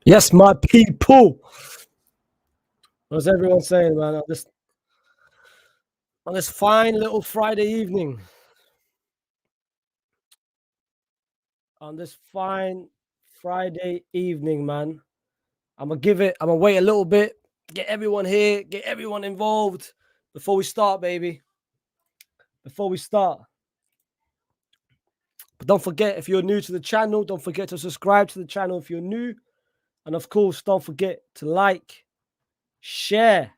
Yes, my people. What's everyone saying, man? On this fine little Friday evening. On this fine Friday evening, man. I'm gonna wait a little bit, get everyone here, get everyone involved before we start, baby. Before we start. But don't forget, if you're new to the channel, don't forget to subscribe to the channel if you're new. And of course, don't forget to like, share.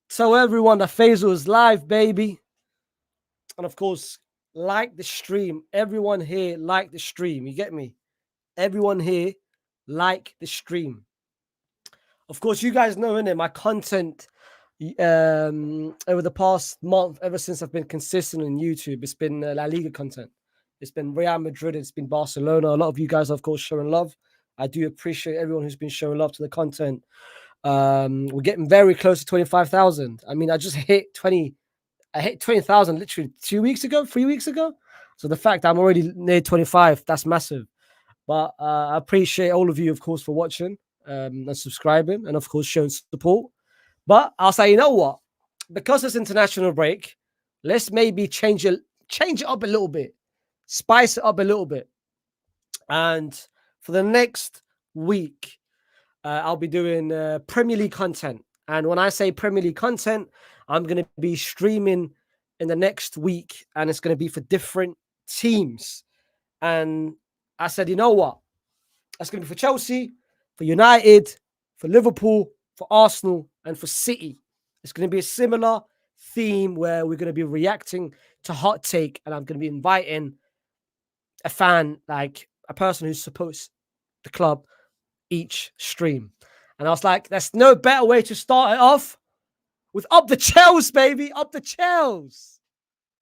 Tell everyone that Faisal is live, baby. And of course, like the stream. Everyone here, like the stream. You get me? Everyone here, like the stream. Of course, you guys know, innit, my content over the past month, ever since I've been consistent on YouTube, it's been La Liga content. It's been Real Madrid, it's been Barcelona. A lot of you guys, of course, showing love. I do appreciate everyone who's been showing love to the content. We're getting very close to 25,000. I mean, I hit 20,000 literally 2 weeks ago, 3 weeks ago. So the fact that I'm already near 25, that's massive. But I appreciate all of you, of course, for watching and subscribing and, of course, showing support. But I'll say, you know what? Because it's international break, let's maybe change it up a little bit, spice it up a little bit. And for the next week, I'll be doing Premier League content. And when I say Premier League content, I'm going to be streaming in the next week, and it's going to be for different teams. And I said, you know what? That's going to be for Chelsea, for United, for Liverpool, for Arsenal, and for City. It's going to be a similar theme where we're going to be reacting to Hot Take, and I'm going to be inviting a fan, like a person who supports the club, each stream. And I was like, there's no better way to start it off with up the Chels, baby, up the Chels.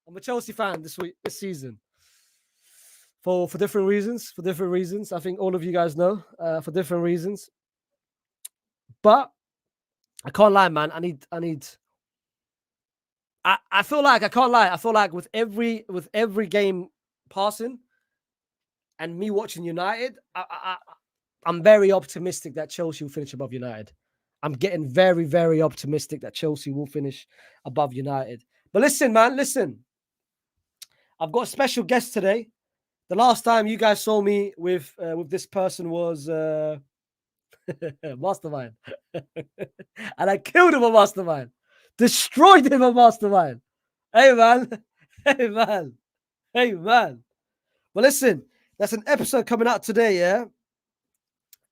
I'm a Chelsea fan this season. For different reasons. For different reasons. I think all of you guys know. For different reasons. But I can't lie, man. I feel like I can't lie. I feel like with every game passing and me watching United, I'm very optimistic that Chelsea will finish above United. I'm getting very, very optimistic that Chelsea will finish above United. But listen, man, listen. I've got a special guest today. The last time you guys saw me with this person was Mastermind. And I killed him on Mastermind. Destroyed him on Mastermind. Hey, man. Hey, man. Hey, man. Well, listen, that's an episode coming out today, yeah?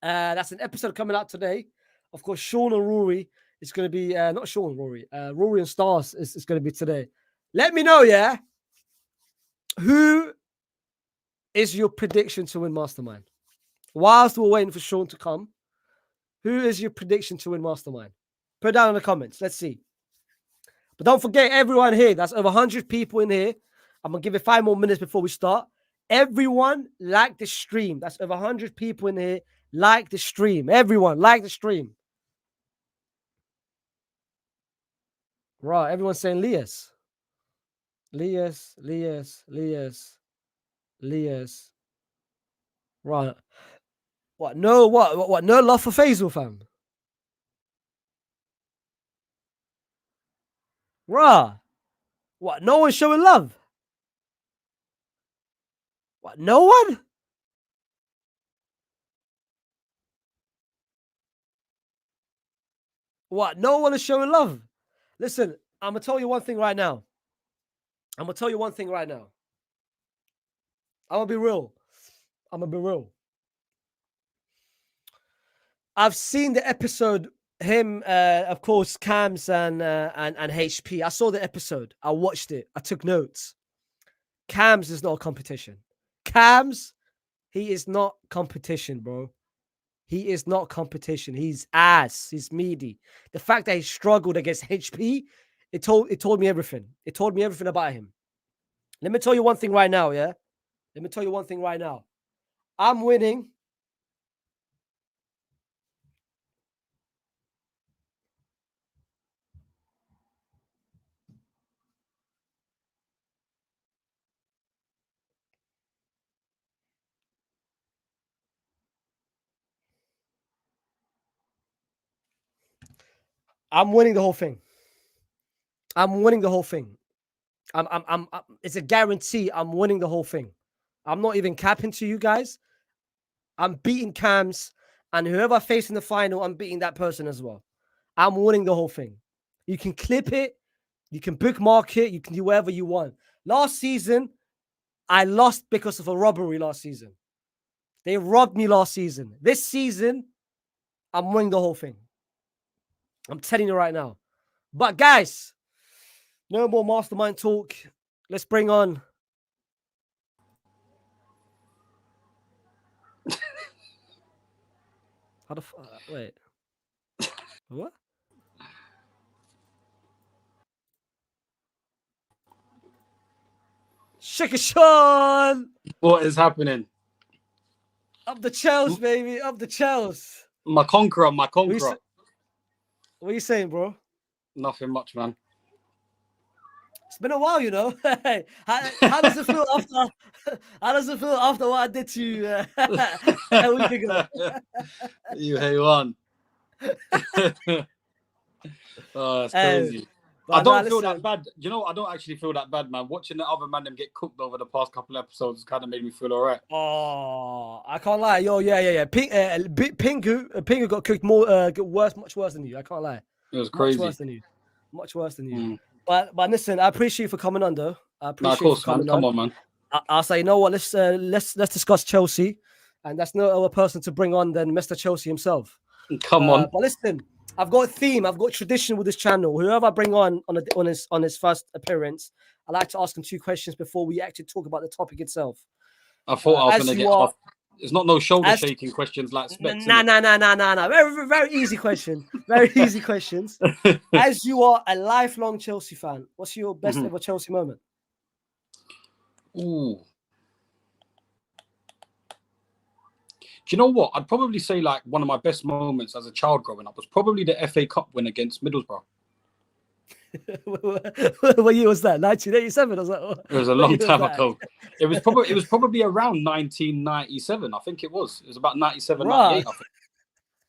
That's an episode coming out today. Of course, Shaun and Rory is going to be, not Shaun and Rory, Rory and Stars is going to be today. Let me know, yeah? Who is your prediction to win Mastermind? Whilst we're waiting for Shaun to come, who is your prediction to win Mastermind? Put it down in the comments. Let's see. But don't forget, everyone here, that's over 100 people in here. I'm going to give it 5 more minutes before we start. Everyone like the stream. That's over 100 people in here. Like the stream. Everyone, like the stream. Right, everyone's saying Lias. Lias. Right. What? No, what? No love for Faisal, fam. Rah. What? No one's showing love. What? No one? What? No one is showing love. Listen, I'm gonna tell you one thing right now. I'm gonna be real. I've seen the episode. Him, of course, Cams and HP. I saw the episode. I watched it. I took notes. Cams is not a competition. Cams, he is not competition, bro. He is not competition. He's ass. He's meaty. The fact that he struggled against HP, it told me everything. It told me everything about him. Let me tell you one thing right now, yeah? Let me tell you one thing right now. I'm winning. I'm winning the whole thing. I'm winning the whole thing. It's a guarantee. I'm winning the whole thing. I'm not even capping to you guys. I'm beating Cams, and whoever I face in the final, I'm beating that person as well. I'm winning the whole thing. You can clip it, you can bookmark it, you can do whatever you want. Last season, I lost because of a robbery last season. They robbed me last season. This season, I'm winning the whole thing. I'm telling you right now. But guys, no more mastermind talk. Let's bring on. How the wait? What? Shake it, Shaun! What is happening? Up the Chels, baby. Up the Chels. My conqueror. What are you saying, bro? Nothing much, man. It's been a while, you know. How does it feel after? How does it feel after what I did to you a week ago? You hate one. Oh, that's crazy. I don't feel that bad. You know, I don't actually feel that bad, man. Watching the other man them get cooked over the past couple episodes kind of made me feel all right. Oh, I can't lie. Yo, yeah. Pingu got cooked much worse than you. I can't lie. It was crazy. Much worse than you. But listen, I appreciate you for coming on, though. I appreciate of course, you for coming man. on. Come on, man. I'll say, you know what? Let's discuss Chelsea, and that's no other person to bring on than Mr. Chelsea himself. Come on. But listen, I've got a theme. I've got tradition with this channel. Whoever I bring on his first appearance, I like to ask him 2 questions before we actually talk about the topic itself. I thought I was going to get off. It's not no shoulder shaking questions like specs. Nah. Very, very easy question. Very easy questions. As you are a lifelong Chelsea fan, what's your best ever Chelsea moment? Ooh. Do you know what? I'd probably say like one of my best moments as a child growing up was probably the FA Cup win against Middlesbrough. What year was that? 1987? Was that? It was a long time ago. It was probably around 1997. I think it was. It was about 97, right. 98. I think.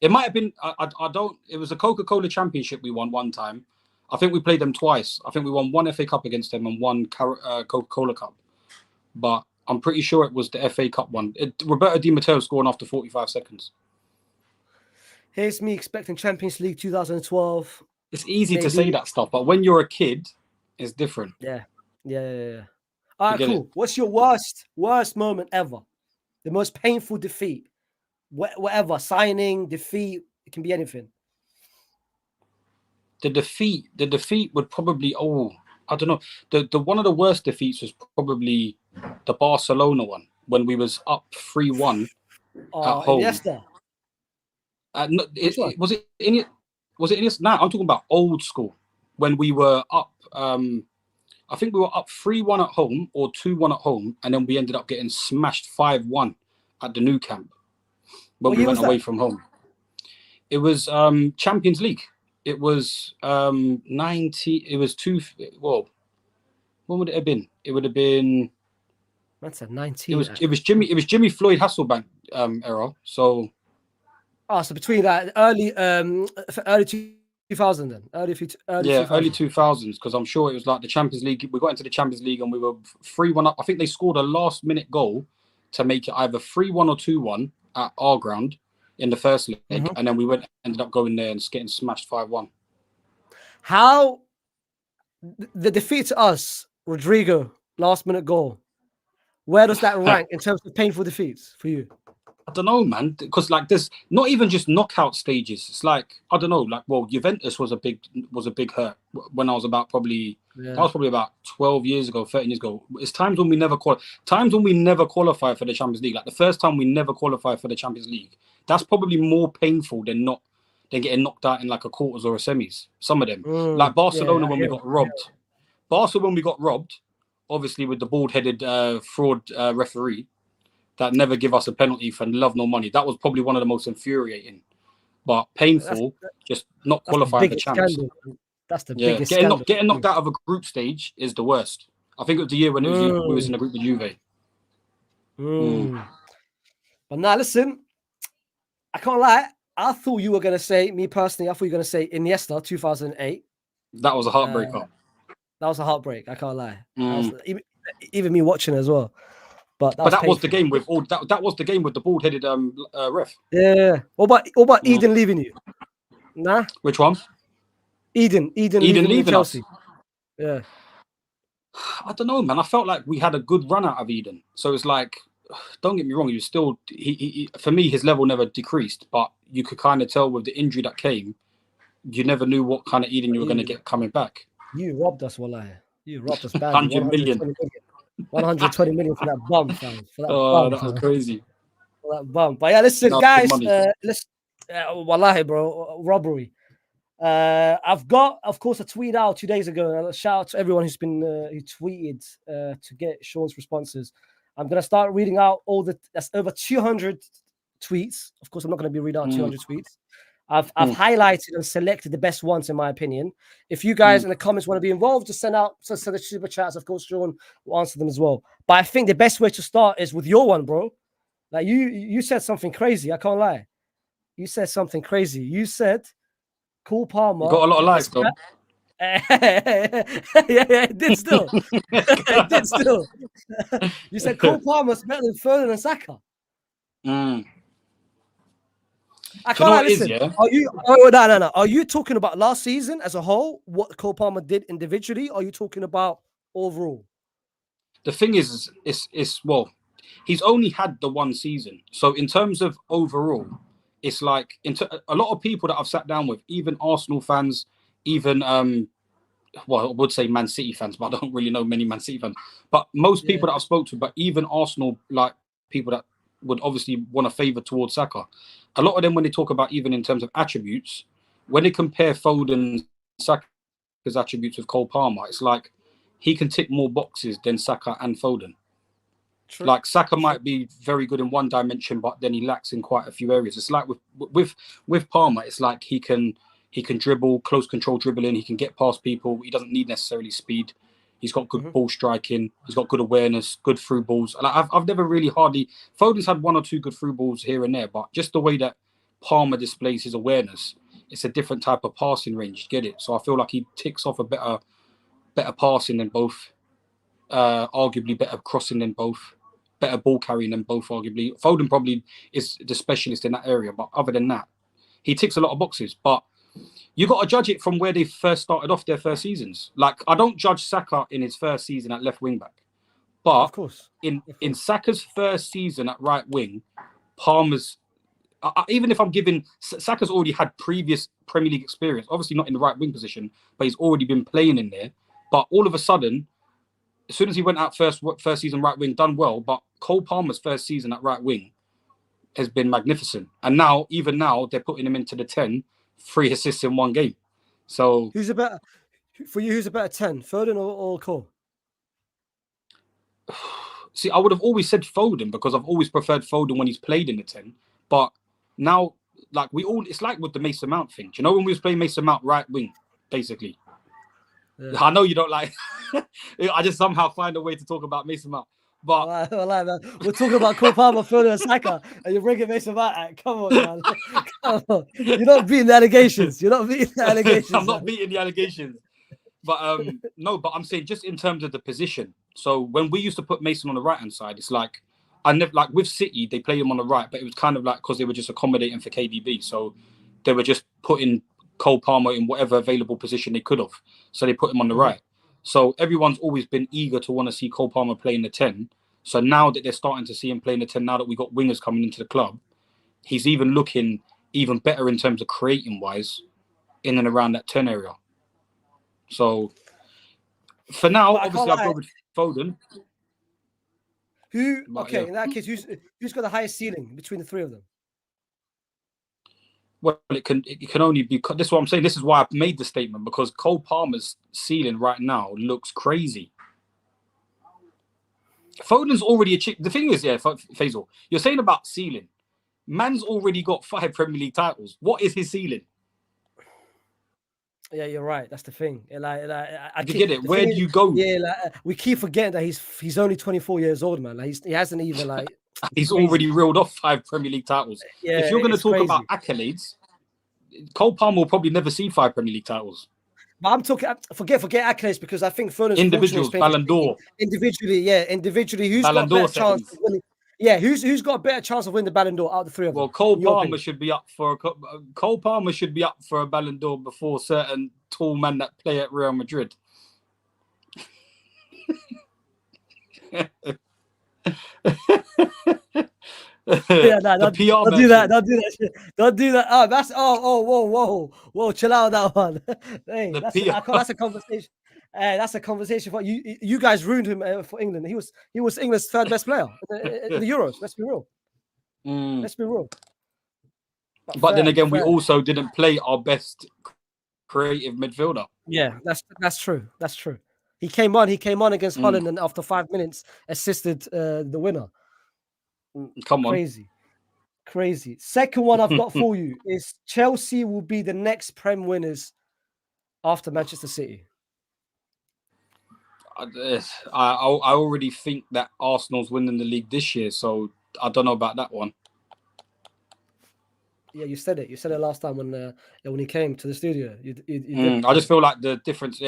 It might have been. I don't. It was a Coca-Cola Championship we won one time. I think we played them twice. I think we won one FA Cup against them and one Coca-Cola Cup. But I'm pretty sure it was the FA Cup one. Roberto Di Matteo scoring after 45 seconds. Here's me expecting Champions League 2012. It's easy to say that stuff, but when you're a kid, it's different. Yeah. All right, cool. What's your worst moment ever? The most painful defeat? Whatever, signing, defeat, it can be anything. The defeat would probably, I don't know. The one of the worst defeats was probably the Barcelona one when we was up 3-1 at home. Iniesta. Was it Iniesta? Nah, I'm talking about old school when we were up. I think we were up 3-1 at home or 2-1 at home, and then we ended up getting smashed 5-1 at the Nou Camp when we went away from home. It was Champions League. It was 90. It was two. Well, what would it have been? It would have been. That's a 19. It was Jimmy Floyd Hasselbank era. So. So between that early 2000 then early 2000s, because I'm sure it was like the Champions League. We got into the Champions League and we were 3-1 up. I think they scored a last minute goal to make it either 3-1 or 2-1 at our ground in the first leg, and then we ended up going there and getting smashed 5-1. How the defeat to us, Rodrigo, last minute goal, where does that rank in terms of painful defeats for you? I don't know, man, because like there's not even just knockout stages. It's like, I don't know, like, well, Juventus was a big hurt when I was about that was probably about 12 years ago, 13 years ago. It's times when we never qualify for the Champions League. Like the first time we never qualified for the Champions League, that's probably more painful than getting knocked out in like a quarters or a semis. Some of them, like Barcelona when we got robbed. Barcelona when we got robbed, obviously with the bald-headed fraud referee that never give us a penalty for love nor money. That was probably one of the most infuriating, but painful. Just not qualifying for champs. That's the biggest scandal. Getting knocked out of a group stage is the worst. I think it was the year when we was in the group with Juve. But now listen, I can't lie. I thought you were gonna say, me personally, I thought you were gonna say Iniesta 2008. That was a heartbreaker. That was a heartbreak. I can't lie. Mm. Even me watching it as well. But that painful. was the game with all that was the game with the bald-headed ref. Yeah. What about Eden leaving you? Nah. Which one? Eden leaving Chelsea. Us. Yeah. I don't know, man. I felt like we had a good run out of Eden. So it's like, don't get me wrong, he was still he for me, his level never decreased, but you could kind of tell with the injury that came, you never knew what kind of Eden you were going to get coming back. You robbed us, wallahi. You robbed us badly. 100 million. 120 million for that bum, fam. For that bum. That was crazy. For that bum. But yeah, listen, guys. Wallahi, bro, robbery. I've got, of course, a tweet out 2 days ago. Shout out to everyone who's been who tweeted to get Shaun's responses. I'm gonna start reading out that's over 200 tweets. Of course, I'm not gonna be reading out 200 tweets. I've highlighted and selected the best ones, in my opinion. If you guys in the comments want to be involved, just send the super chats. Of course, Shaun will answer them as well. But I think the best way to start is with your one, bro. Like you said something crazy. I can't lie. You said something crazy. You said Cole Palmer. You got a lot of likes, though. Yeah, it did still. It did still. You said Cole Palmer's better than Foden and Saka. I can't listen. Yeah? Are you? Oh, no. Are you talking about last season as a whole? What Cole Palmer did individually? Or are you talking about overall? The thing is, well, he's only had the one season. So in terms of overall, it's like a lot of people that I've sat down with, even Arsenal fans, even well, I would say Man City fans, but I don't really know many Man City fans. But most people that I've spoke to, but even Arsenal, like people that would obviously want to favour towards Saka, a lot of them, when they talk about even in terms of attributes, when they compare Foden, Saka's attributes with Cole Palmer, it's like he can tick more boxes than Saka and Foden. True. Like Saka might be very good in one dimension, but then he lacks in quite a few areas. It's like with Palmer, it's like he can dribble, close control dribbling. He can get past people. He doesn't need necessarily speed. He's got good ball striking. He's got good awareness, good through balls. Like I've never really Foden's had one or two good through balls here and there, but just the way that Palmer displays his awareness, it's a different type of passing range. Get it? So I feel like he ticks off a better passing than both, arguably better crossing than both, better ball carrying than both, arguably. Foden probably is the specialist in that area, but other than that, he ticks a lot of boxes. But you got to judge it from where they first started off their first seasons. Like, I don't judge Saka in his first season at left wing back. But of course. In Saka's first season at right wing, Palmer's, even if I'm giving, Saka's already had previous Premier League experience, obviously not in the right wing position, but he's already been playing in there. But all of a sudden, as soon as he went out first season right wing, done well. But Cole Palmer's first season at right wing has been magnificent. And even now, they're putting him into the 10, 3 assists in one game. So who's a better 10, Foden or Cole? See, I would have always said Foden because I've always preferred Foden when he's played in the 10. But now, like it's like with the Mason Mount thing. Do you know when we was playing Mason Mount right wing, basically? Yeah. I know you don't like. I just somehow find a way to talk about Mason Mount. But we're talking about Cole Palmer, Foden, and Saka, and you're bringing Mason Mount out. Come on, man. Come on. You're not beating the allegations. I'm not beating the allegations. But no, but I'm saying just in terms of the position. So when we used to put Mason on the right hand side, it's like with City, they play him on the right, but it was kind of like because they were just accommodating for KDB. So they were just putting Cole Palmer in whatever available position they could have. So they put him on the right. So everyone's always been eager to want to see Cole Palmer play in the 10. So now that they're starting to see him play in the 10, now that we got wingers coming into the club, he's even looking even better in terms of creating wise in and around that 10 area. So for now, obviously I've got with Foden. In that case, who's got the highest ceiling between the three of them? Well, it can only be. This is what I'm saying. This is why I made the statement, because Cole Palmer's ceiling right now looks crazy. Foden's already achieved. The thing is, Faisal, you're saying about ceiling. Man's already got 5 Premier League titles. What is his ceiling? Yeah, you're right. That's the thing. I get it. Where do you go? Yeah, we keep forgetting that he's only 24 years old, man. Like he hasn't even He's Crazy. already reeled off 5 Premier League titles. Yeah, If you're going to it's talk crazy. about accolades, Cole Palmer will probably never see 5 Premier League titles. But I'm talking, forget accolades, because I think Foden's Individuals, Ballon d'Or. Individually, who's Ballon got a better d'Or chance settings. of winning? Yeah, who's got a better chance of winning the Ballon d'Or out of the three of them? Well, Cole in your Palmer opinion? should be up for Cole Palmer should be up for a Ballon d'Or before certain tall men that play at Real Madrid. Yeah, no, The PR don't do that. version. Don't do that. Shit. Don't do that. Oh, that's whoa. Chill out on that one. Hey, The that's a conversation. That's a conversation for you. You guys ruined him for England. He was England's third best player in the Euros. Let's be real. Let's be real. But then again, we also didn't play our best creative midfielder. Yeah, that's true. That's true. He came on against Holland, and after 5 minutes, assisted the winner. Come on. Crazy. Second one I've got for you is Chelsea will be the next Prem winners after Manchester City. I already think that Arsenal's winning the league this year, so I don't know about that one. Yeah, you said it. You said it last time when he came to the studio. You did. I just feel like the difference,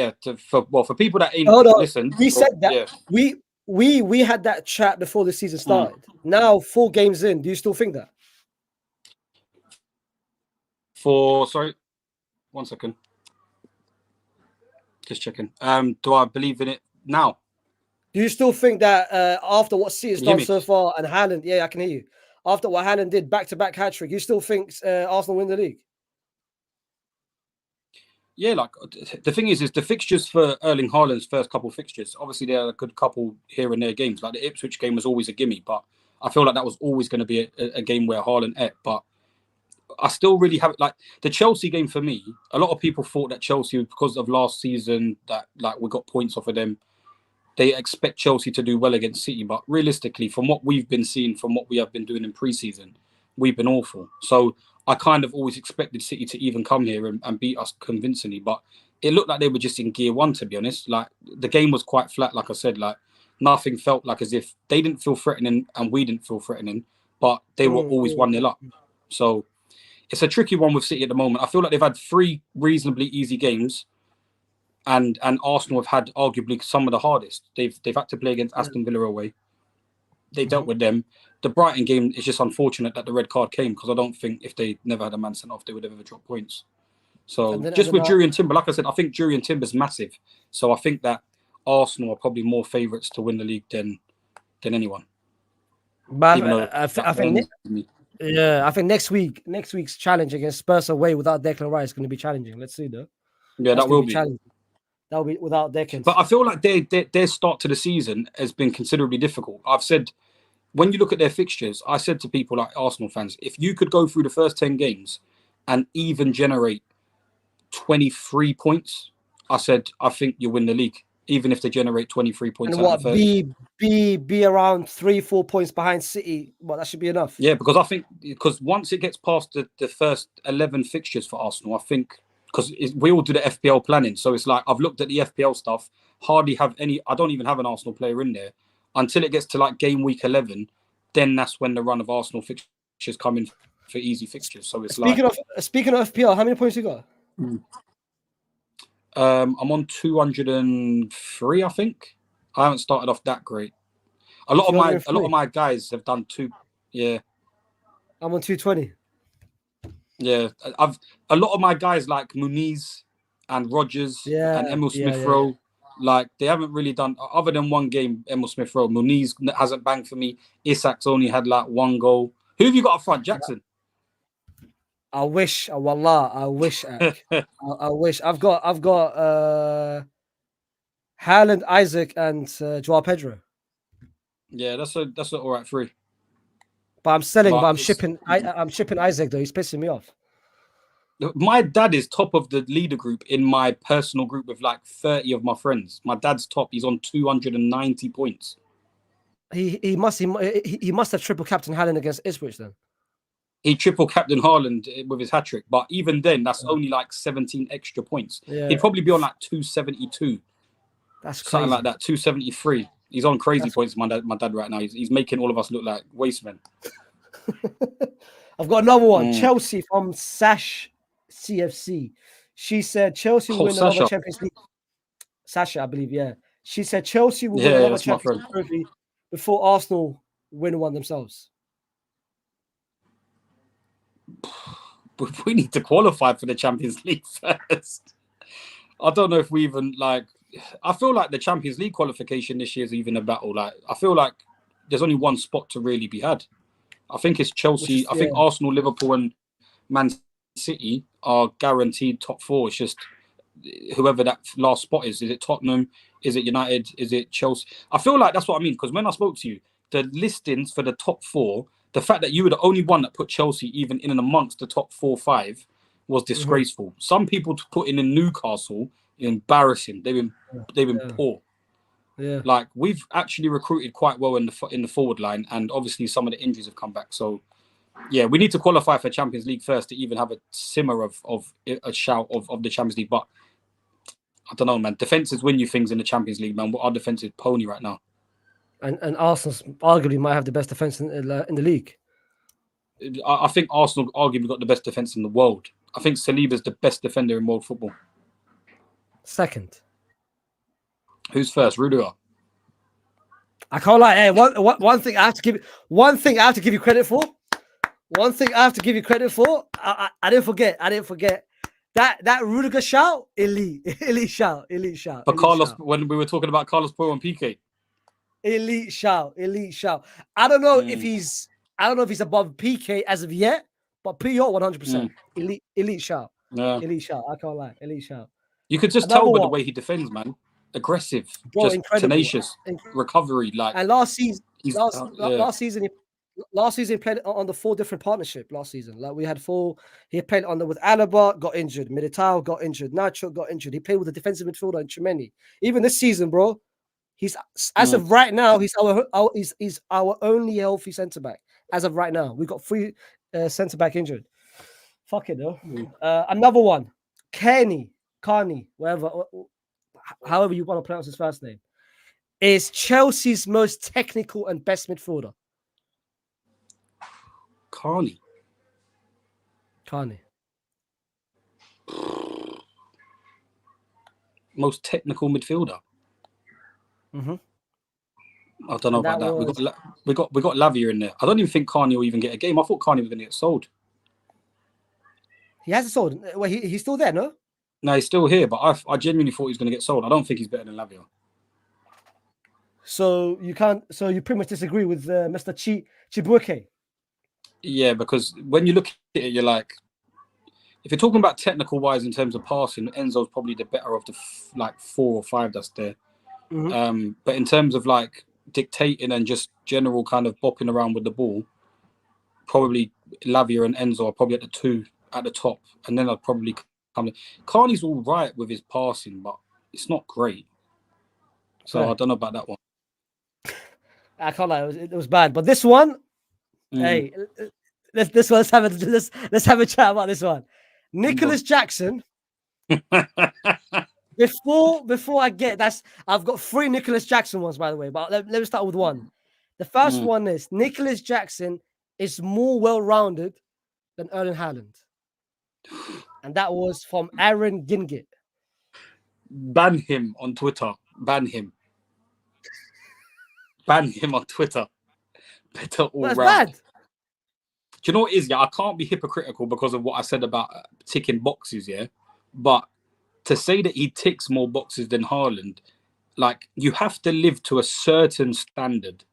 for people that ain't listened. We said that. Yeah. We had that chat before the season started. Now 4 games in, do you still think that? Sorry, 1 second. Just checking. Do I believe in it now? Do you still think that after what City's done so far, and Haaland, yeah, I can hear you. After what Haaland did, back-to-back hat-trick, you still think Arsenal win the league? Yeah, like the thing is the fixtures for Erling Haaland's first couple of fixtures, obviously there are a good couple here and there games. Like the Ipswich game was always a gimme, but I feel like that was always going to be a game where Haaland ate. But I still really have like the Chelsea game for me. A lot of people thought that Chelsea, because of last season, that like we got points off of them, they expect Chelsea to do well against City. But realistically, from what we've been seeing, from what we have been doing in pre-season, we've been awful. So I kind of always expected City to even come here and beat us convincingly. But it looked like they were just in gear one, to be honest. Like the game was quite flat, like I said. Like nothing felt like as if they didn't feel threatening and we didn't feel threatening, but they were always 1-0 up. So it's a tricky one with City at the moment. I feel like they've had 3 reasonably easy games, and Arsenal have had arguably some of the hardest. They've had to play against Aston Villa away. They dealt with them. The Brighton game is just unfortunate that the red card came, because I don't think if they never had a man sent off, they would have ever dropped points. So just with Jurriën Timber, like I said, I think Jurriën Timber's massive. So I think that Arsenal are probably more favourites to win the league than anyone. But I think next week's challenge against Spurs away without Declan Rice is going to be challenging. Let's see though. Yeah, that will be challenging. That will be without Declan. But I feel like their start to the season has been considerably difficult. I've said, when you look at their fixtures, I said to people like Arsenal fans, if you could go through the first 10 games and even generate 23 points, I said, I think you win the league, even if they generate 23 points. And what, be around 3-4 points behind City? Well, that should be enough. Yeah, because once it gets past the first 11 fixtures for Arsenal, I think, because we all do the FPL planning. So it's like, I've looked at the FPL stuff, hardly have any, I don't even have an Arsenal player in there. Until it gets to like game week 11, then that's when the run of Arsenal fixtures come in for easy fixtures. So it's speaking of FPL, how many points you got? I'm on 203, I think. I haven't started off that great. A lot of my guys have done 2. Yeah, I'm on 220. Yeah, a lot of my guys like Muniz and Rogers and Emil Smith-Rowe. Like, they haven't really done, other than one game, Emil Smith-Rowe. Muniz hasn't banged for me. Isak's only had like 1 goal. Who have you got up front? Jackson? I wish. Wallah, I wish. I wish. I've got Haaland, Isaac, and Joao Pedro. Yeah, that's an all right 3. But I'm selling. But I'm shipping. I'm shipping Isaac though. He's pissing me off. My dad is top of the leader group in my personal group with like 30 of my friends. My dad's top. He's on 290 points. He must have triple captain Haaland against Ipswich then. He triple captain Haaland with his hat trick, but even then, that's only like 17 extra points. Yeah. He'd probably be on like 272. That's crazy. Something like that, 273. He's on crazy points. My dad right now. He's making all of us look like waste men. I've got another one. Chelsea from Sash CFC. She said Chelsea will win another Champions League. Sasha, I believe, yeah. She said Chelsea will win another Champions League trophy before Arsenal win one themselves. We need to qualify for the Champions League first. I don't know if we even like. I feel like the Champions League qualification this year is even a battle. Like, I feel like there's only one spot to really be had. I think it's Chelsea. I think Arsenal, Liverpool, and Man City are guaranteed top four. It's just whoever that last spot is. Is it Tottenham? Is it United? Is it Chelsea? I feel like that's what I mean, because when I spoke to you, the listings for the top four, the fact that you were the only one that put Chelsea even in and amongst the top 4-5 was disgraceful. Some people to put in Newcastle, embarrassing. They've been poor. Yeah. Like, we've actually recruited quite well in the forward line, and obviously some of the injuries have come back. So yeah, we need to qualify for Champions League first to even have a simmer of a shout of the Champions League. But I don't know, man. Defenses win you things in the Champions League, man. Our defense is pony right now. And Arsenal arguably might have the best defense in the league. I think Arsenal arguably got the best defense in the world. I think Saliba's the best defender in world football. Second. Who's first? Rudiger. I can't lie. Hey, one thing I have to give you credit for. One thing I have to give you credit for. I didn't forget. That Rudiger shout, elite shout. But Carlos, when we were talking about Carlos Puyol and Piqué, elite shout. I don't know if he's above Piqué as of yet, but Puyol 100%. Elite shout. Yeah. Elite shout. I can't lie. Elite shout. You could just tell by the way he defends, man. Aggressive, bro, just incredible. Tenacious, recovery. Like, and last season he played on the 4 different partnership last season. Like, we had 4. He played on with Alaba, got injured. Militao got injured. Nacho got injured. He played with the defensive midfielder and Tchouaméni. Even this season, bro, he's as of right now, he's our only healthy centre back. As of right now, we got 3 centre back injured. Fuck it though. Another one, Carney, whatever, however you want to pronounce his first name, is Chelsea's most technical and best midfielder. Carney. Most technical midfielder. I don't know about that. We got Lavia in there. I don't even think Carney will even get a game. I thought Carney was going to get sold. He hasn't sold. Well, he's still there, no? No, he's still here, but I genuinely thought he was going to get sold. I don't think he's better than Lavia. So you pretty much disagree with Mr. Chibuike. Yeah, because when you look at it, you're like, if you're talking about technical wise in terms of passing, Enzo's probably the better of the 4 or 5 that's there. But in terms of like dictating and just general kind of bopping around with the ball, probably Lavia and Enzo are probably at the 2 at the top, and then I'd probably come. Carney's all right with his passing, but it's not great. So I don't know about that one. I can't lie, it was bad. But this one, hey, let's have a chat about this one. Nicholas Jackson. Before I get I've got 3 Nicholas Jackson ones, by the way, but let me start with one. The first one is Nicholas Jackson is more well-rounded than Erling Haaland. And that was from Aaron Gingit. Ban him on Twitter. Ban him on Twitter. Better all round. Bad. Do you know what it is? Yeah, I can't be hypocritical because of what I said about ticking boxes, yeah? But to say that he ticks more boxes than Haaland, like, you have to live to a certain standard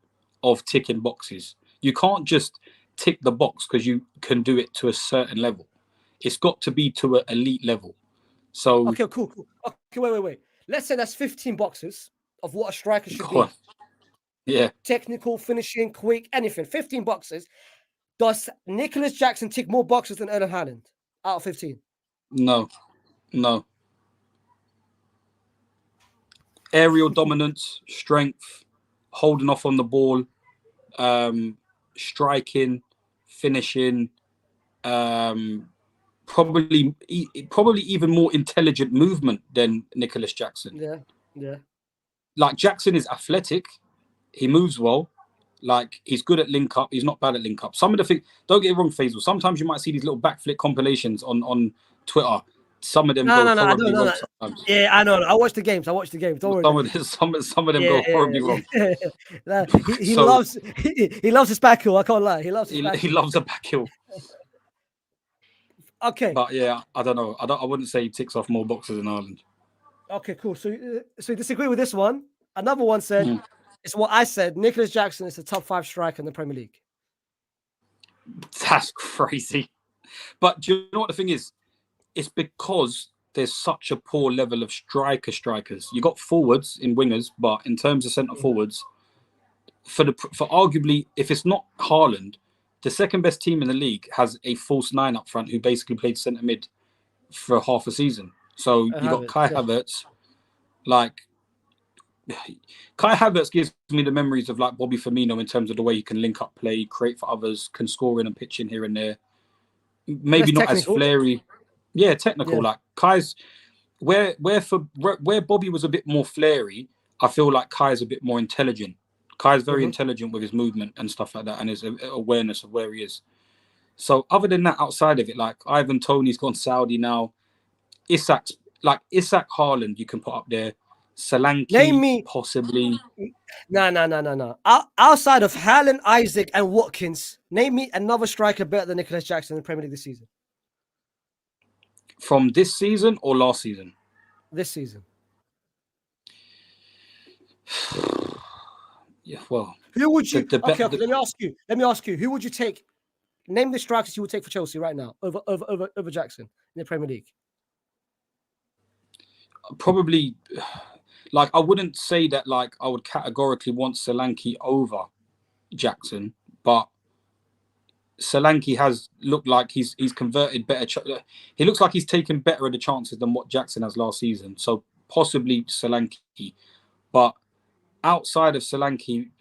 of ticking boxes. You can't just tick the box because you can do it to a certain level. It's got to be to an elite level. So okay, cool. Okay, wait. Let's say that's 15 boxes of what a striker should be. Yeah. Technical, finishing, quick, anything. 15 boxes. Does Nicholas Jackson tick more boxes than Erling Haaland out of 15? No. Aerial dominance, strength, holding off on the ball, striking, finishing, probably even more intelligent movement than Nicholas Jackson. Yeah. Like, Jackson is athletic, He moves well. Like, he's good at link up. He's not bad at link up. Some of the things, don't get it wrong, Faisal. Sometimes you might see these little backflip compilations on Twitter. Some of them go No, I horribly don't know. wrong sometimes. Yeah, I know. I watch the games. Don't worry. Some of them go horribly wrong. Nah, he loves he loves his back heel. I can't lie. He loves his back heel. He loves a back heel. Okay. But yeah, I don't know. I wouldn't say he ticks off more boxes in Ireland. Okay, cool. So you disagree with this one? Another one said it's what I said. Nicholas Jackson is the top 5 striker in the Premier League. That's crazy. But do you know what the thing is? It's because there's such a poor level of strikers. You got forwards in wingers, but in terms of centre forwards, for arguably, if it's not Haaland, the second best team in the league has a false 9 up front who basically played centre mid for half a season. So you got Kai Havertz. Like, Kai Havertz gives me the memories of like Bobby Firmino in terms of the way he can link up play, create for others, can score in and pitch in here and there. Maybe not technical. As flary. Yeah, technical. Yeah. Like Kai's where Bobby was a bit more flary, I feel like Kai's a bit more intelligent. Kai's very intelligent with his movement and stuff like that, and his awareness of where he is. So other than that, outside of it, like Ivan Toney's gone Saudi now. Isak Haaland, you can put up there. Solanke, name me possibly. No. Outside of Haaland, Isaac, and Watkins, name me another striker better than Nicholas Jackson in the Premier League this season. From this season or last season? This season. Yeah, well. Who would you? Okay. Let me ask you. Who would you take? Name the strikers you would take for Chelsea right now over Jackson in the Premier League. Probably, like I wouldn't say that like I would categorically want Solanke over Jackson, but Solanke has looked like he's converted better. He looks like he's taken better of the chances than what Jackson has last season. So possibly Solanke, but outside of Solanke,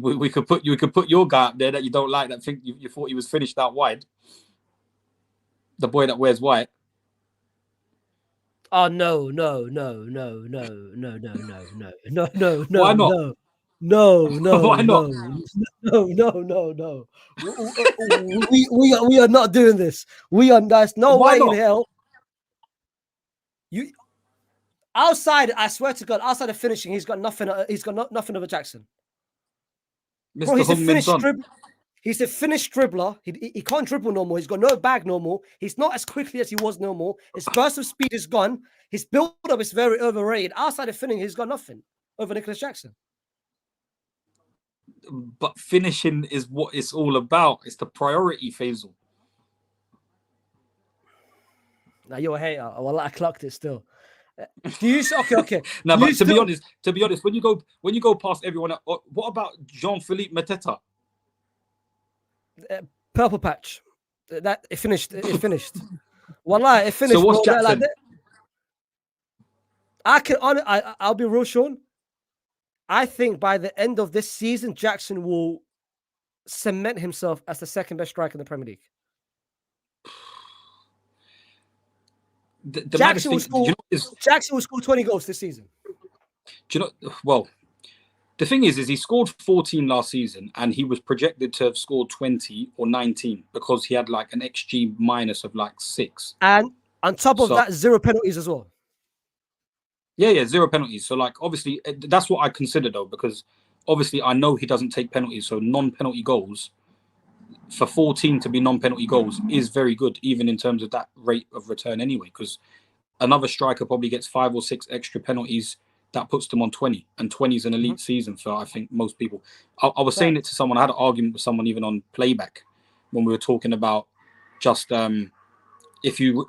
we could put your guy up there that you don't like, that think you thought he was finished out wide. The boy that wears white. Oh no. Why not? No. Why not? No. We are not doing this. There's no way in hell. You outside, I swear to God, outside of finishing, he's got nothing. He's got nothing over Jackson. Bro, he's a finished dribbler. He's a finished dribbler. He can't dribble no more. He's got no bag no more. He's not as quickly as he was no more. His burst of speed is gone. His build-up is very overrated. Outside of finishing, he's got nothing over Nicholas Jackson. But finishing is what it's all about. It's the priority, Faisal. Now you're a hater. Well, I clocked it still. Do you okay? No, but to be honest, when you go past everyone, what about Jean-Philippe Mateta? Purple patch. It finished. Wallah, it finished. So what's Jackson? I'll be real, Shaun. I think by the end of this season, Jackson will cement himself as the second best striker in the Premier League. Jackson will score 20 goals this season. Do you know? Well, the thing is he scored 14 last season, and he was projected to have scored 20 or 19 because he had like an XG minus of like 6. And on top of that, 0 penalties as well. Yeah, 0 penalties. So like, obviously, that's what I consider though, because obviously I know he doesn't take penalties. So non-penalty goals, for 14 to be non-penalty goals is very good, even in terms of that rate of return anyway, because another striker probably gets 5 or 6 extra penalties. That puts them on 20, and 20 is an elite season for, I think, most people. I was saying it to someone. I had an argument with someone even on playback when we were talking about just if you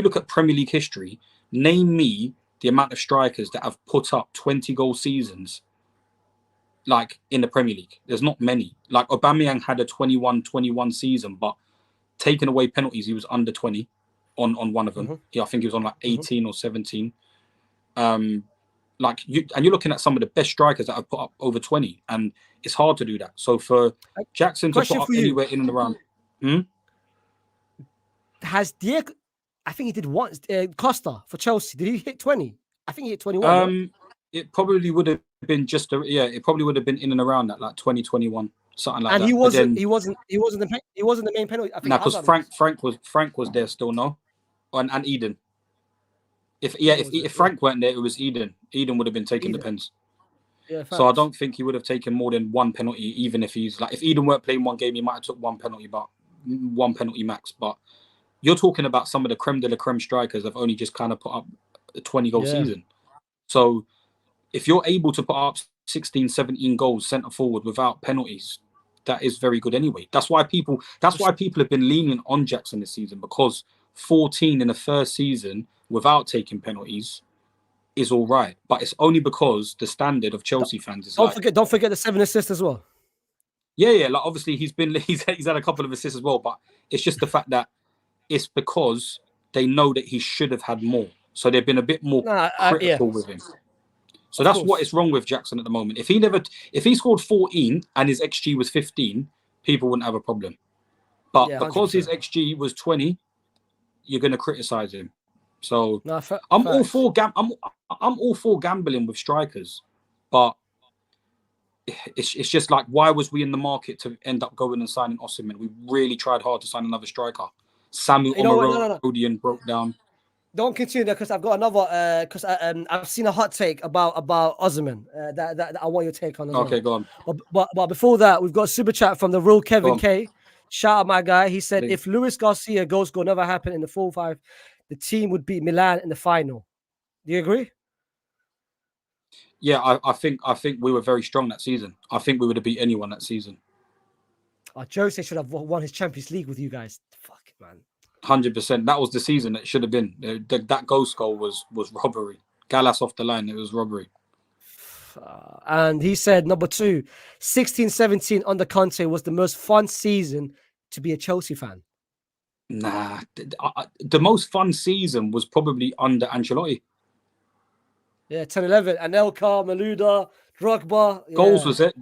look at Premier League history, name me the amount of strikers that have put up 20 goal seasons like in the Premier League. There's not many. Like Aubameyang had a 21 season, but taking away penalties, he was under 20 on one of them. Yeah, I think he was on like 18 or 17. Like you're looking at some of the best strikers that have put up over 20, and it's hard to do that. So for Jackson to put up anywhere in and around, has Diego? I think he did once. Costa for Chelsea. Did he hit 20? I think he hit 21. It probably would have been just it probably would have been in and around that, like 2021, something like And that. he But wasn't. then He wasn't. He wasn't the main penalty. I think because Hazard was. Frank was there still, no, and Eden. Was it? If Frank weren't there, it was Eden. Eden would have been taking the Eden. pens. Yeah, So I facts. don't think he would have taken more than one penalty, even if he's like, if Eden weren't playing one game, he might have took one penalty, but one penalty max. But you're talking about some of the creme de la creme strikers have only just kind of put up a 20-goal season. So if you're able to put up 16, 17 goals centre forward without penalties, that is very good anyway. That's why people have been leaning on Jackson this season, because 14 in the first season without taking penalties is all right. But it's only because the standard of Chelsea fans is don't forget the 7 assists as well. Yeah. Like obviously he's had a couple of assists as well, but it's just the fact that it's because they know that he should have had more. So they've been a bit more critical with him. So that's what is wrong with Jackson at the moment. If he scored 14 and his XG was 15, people wouldn't have a problem. But because his XG was 20, you're going to criticize him. So I'm all for gambling with strikers, but it's just like, why was we in the market to end up going and signing Osimhen? We really tried hard to sign another striker. Samuel Omarodian broke down. Don't continue there, because I've got another. Because I've seen a hot take about Osimhen that I want your take on as well. Okay, go on. But before that, we've got a super chat from the real Kevin K. Shout out my guy. He said, if Luis Garcia goal never happened in the 4-5, the team would beat Milan in the final. Do you agree? Yeah, I think we were very strong that season. I think we would have beat anyone that season. Jose should have won his Champions League with you guys. Fuck, man. 100%. That was the season it should have been. That ghost goal was robbery. Gallas off the line, it was robbery. And he said, number 2, 16-17 under Conte was the most fun season to be a Chelsea fan. Nah, the most fun season was probably under Ancelotti. Yeah, 10-11. Anelka, Malouda, Drogba. Yeah. Goals was it.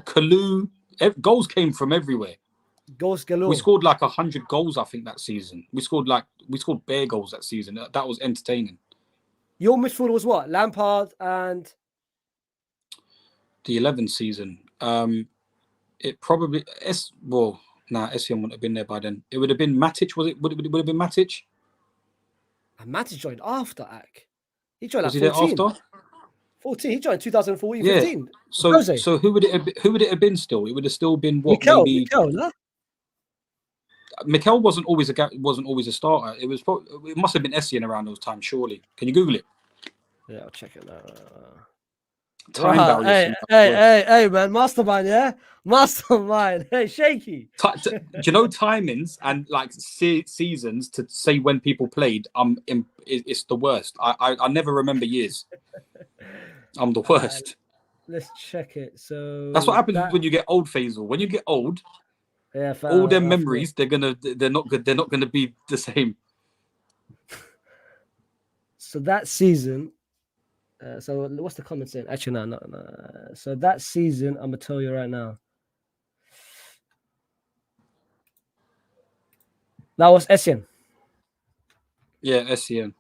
Kalou. Goals came from everywhere. Goals galore. We scored like 100 goals, I think, that season. We scored bare goals that season. That was entertaining. Your midfield was what? Lampard and the 11th season. It probably Essien wouldn't have been there by then. It would have been Matic. Would it have been Matic? And Matic joined after Ak. He joined was like he 14. there after? 14. He joined 2014, yeah. 15. So who would it have been still? It would have still been what? Mikel, no? Mikel wasn't always a starter. It must have been Essien around those times, surely. Can you Google it? Yeah, I'll check it now. Hey, man, Mastermind, yeah? Mastermind. Hey, shaky. Do you know timings and like seasons to say when people played? It's the worst. I never remember years. I'm the worst. Let's check it. So that's what happens when you get old, Faisal. When you get old, all their memories they're not good. They're not gonna be the same. So that season. So what's the comment saying? Actually, no. So that season, I'm gonna tell you right now. That was Essien. Yeah, Essien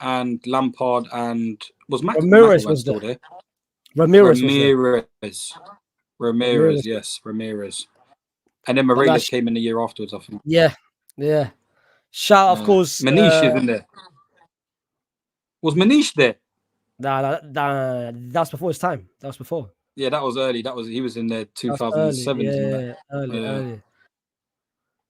and Lampard and Ramirez was still there. Ramirez, yes, Ramirez. And then Morelos came in the year afterwards, I think. Yeah. Shout, of course. Manish is in there. Was Manish there? Nah, that's before his time. That was before. Yeah, that was early. He was in there 2007. Early.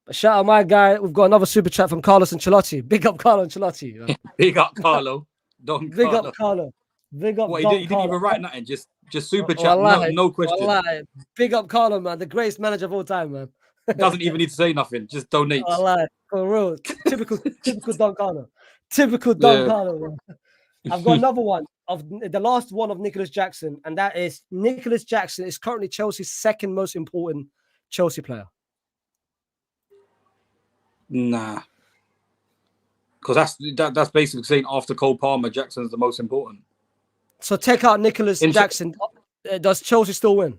But shout out my guy. We've got another super chat from Carlos Ancelotti. Big up Carlo Ancelotti. Big up Carlo. Big up Carlo. Big up. What, he didn't even write nothing. Just super chat. No question. Big up Carlo, man. The greatest manager of all time, man. Doesn't even need to say nothing. Just donate. For real. Typical Don Carlo. Typical Don Carlo, man. I've got another one of the last one of Nicholas Jackson, and that is Nicholas Jackson is currently Chelsea's second most important Chelsea player. Nah, because that's basically saying after Cole Palmer, Jackson's the most important. So take out Nicholas Jackson. Does Chelsea still win?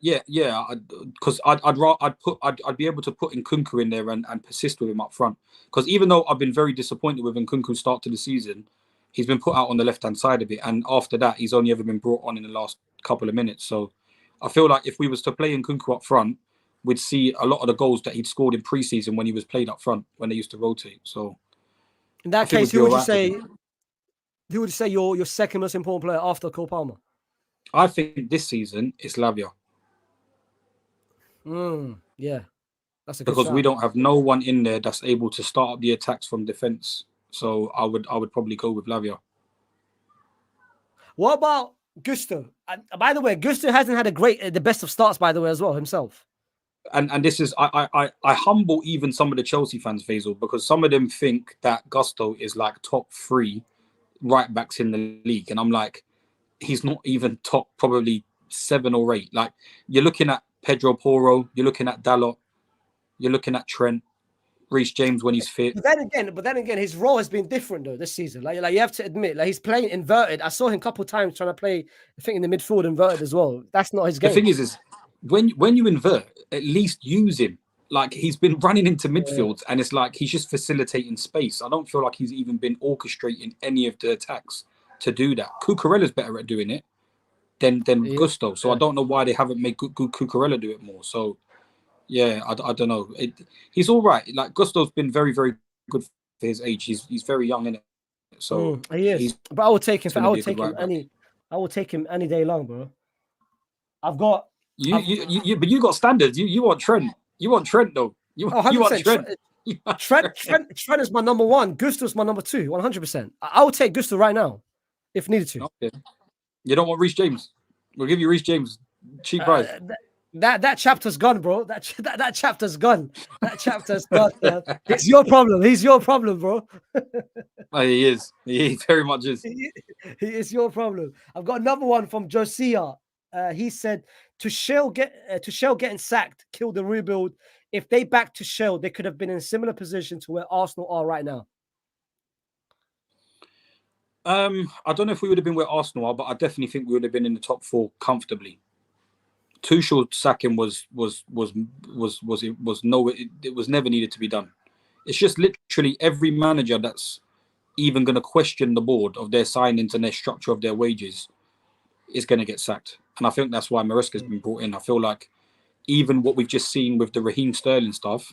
Yeah, because I'd be able to put Nkunku in there and persist with him up front. Because even though I've been very disappointed with Nkunku's start to the season, he's been put out on the left-hand side of it, and after that, he's only ever been brought on in the last couple of minutes. So I feel like if we was to play Nkunku up front, we'd see a lot of the goals that he'd scored in pre-season when he was played up front, when they used to rotate. So In that I think case, we'd be who would you all right with say? him. Who would you say your second most important player after Cole Palmer? I think this season it's Lavia. Yeah, that's a good Because shout. we don't have no one in there that's able to start up the attacks from defense. So I would probably go with Lavia. What about Gusto? And by the way, Gusto hasn't had the best of starts, by the way, as well himself. And this is I humble even some of the Chelsea fans, Faisal, because some of them think that Gusto is like top 3 right backs in the league, and I'm like, he's not even top probably 7 or 8. Like, you're looking at Pedro Porro, you're looking at Dalot, you're looking at Trent, Reece James when he's fit. But then again, his role has been different though this season. Like you have to admit, like he's playing inverted. I saw him a couple of times trying to play, I think, in the midfield inverted as well. That's not his game. The thing is when you invert, at least use him. Like, he's been running into midfields, and it's like he's just facilitating space. I don't feel like he's even been orchestrating any of the attacks to do that. Cucurella's better at doing it than Gusto. So I don't know why they haven't made Cucurella do it more. So yeah, I don't know. He's all right. Like, Gusto's been very, very good for his age. He's very young, in it. So he is. But I would take him. I would take him any day long, bro. I've got but you got standards. You want Trent. You want Trent though. You want Trent. Trent is my number 1. Gusto's my number 2. 100%. I would take Gusto right now, if needed to. Okay. You don't want Reece James? We'll give you Reece James, cheap price. That chapter's gone, bro. That chapter's gone. That chapter's gone. It's your problem. He's your problem, bro. He is. He very much is. He is your problem. I've got another one from Josiah. He said, Tuchel getting sacked killed the rebuild. If they backed Tuchel, they could have been in a similar position to where Arsenal are right now. I don't know if we would have been where Arsenal are, but I definitely think we would have been in the top 4 comfortably. Tuchel sacking was never needed to be done. It's just literally every manager that's even going to question the board of their signings and their structure of their wages is going to get sacked. And I think that's why Maresca's been brought in. I feel like even what we've just seen with the Raheem Sterling stuff,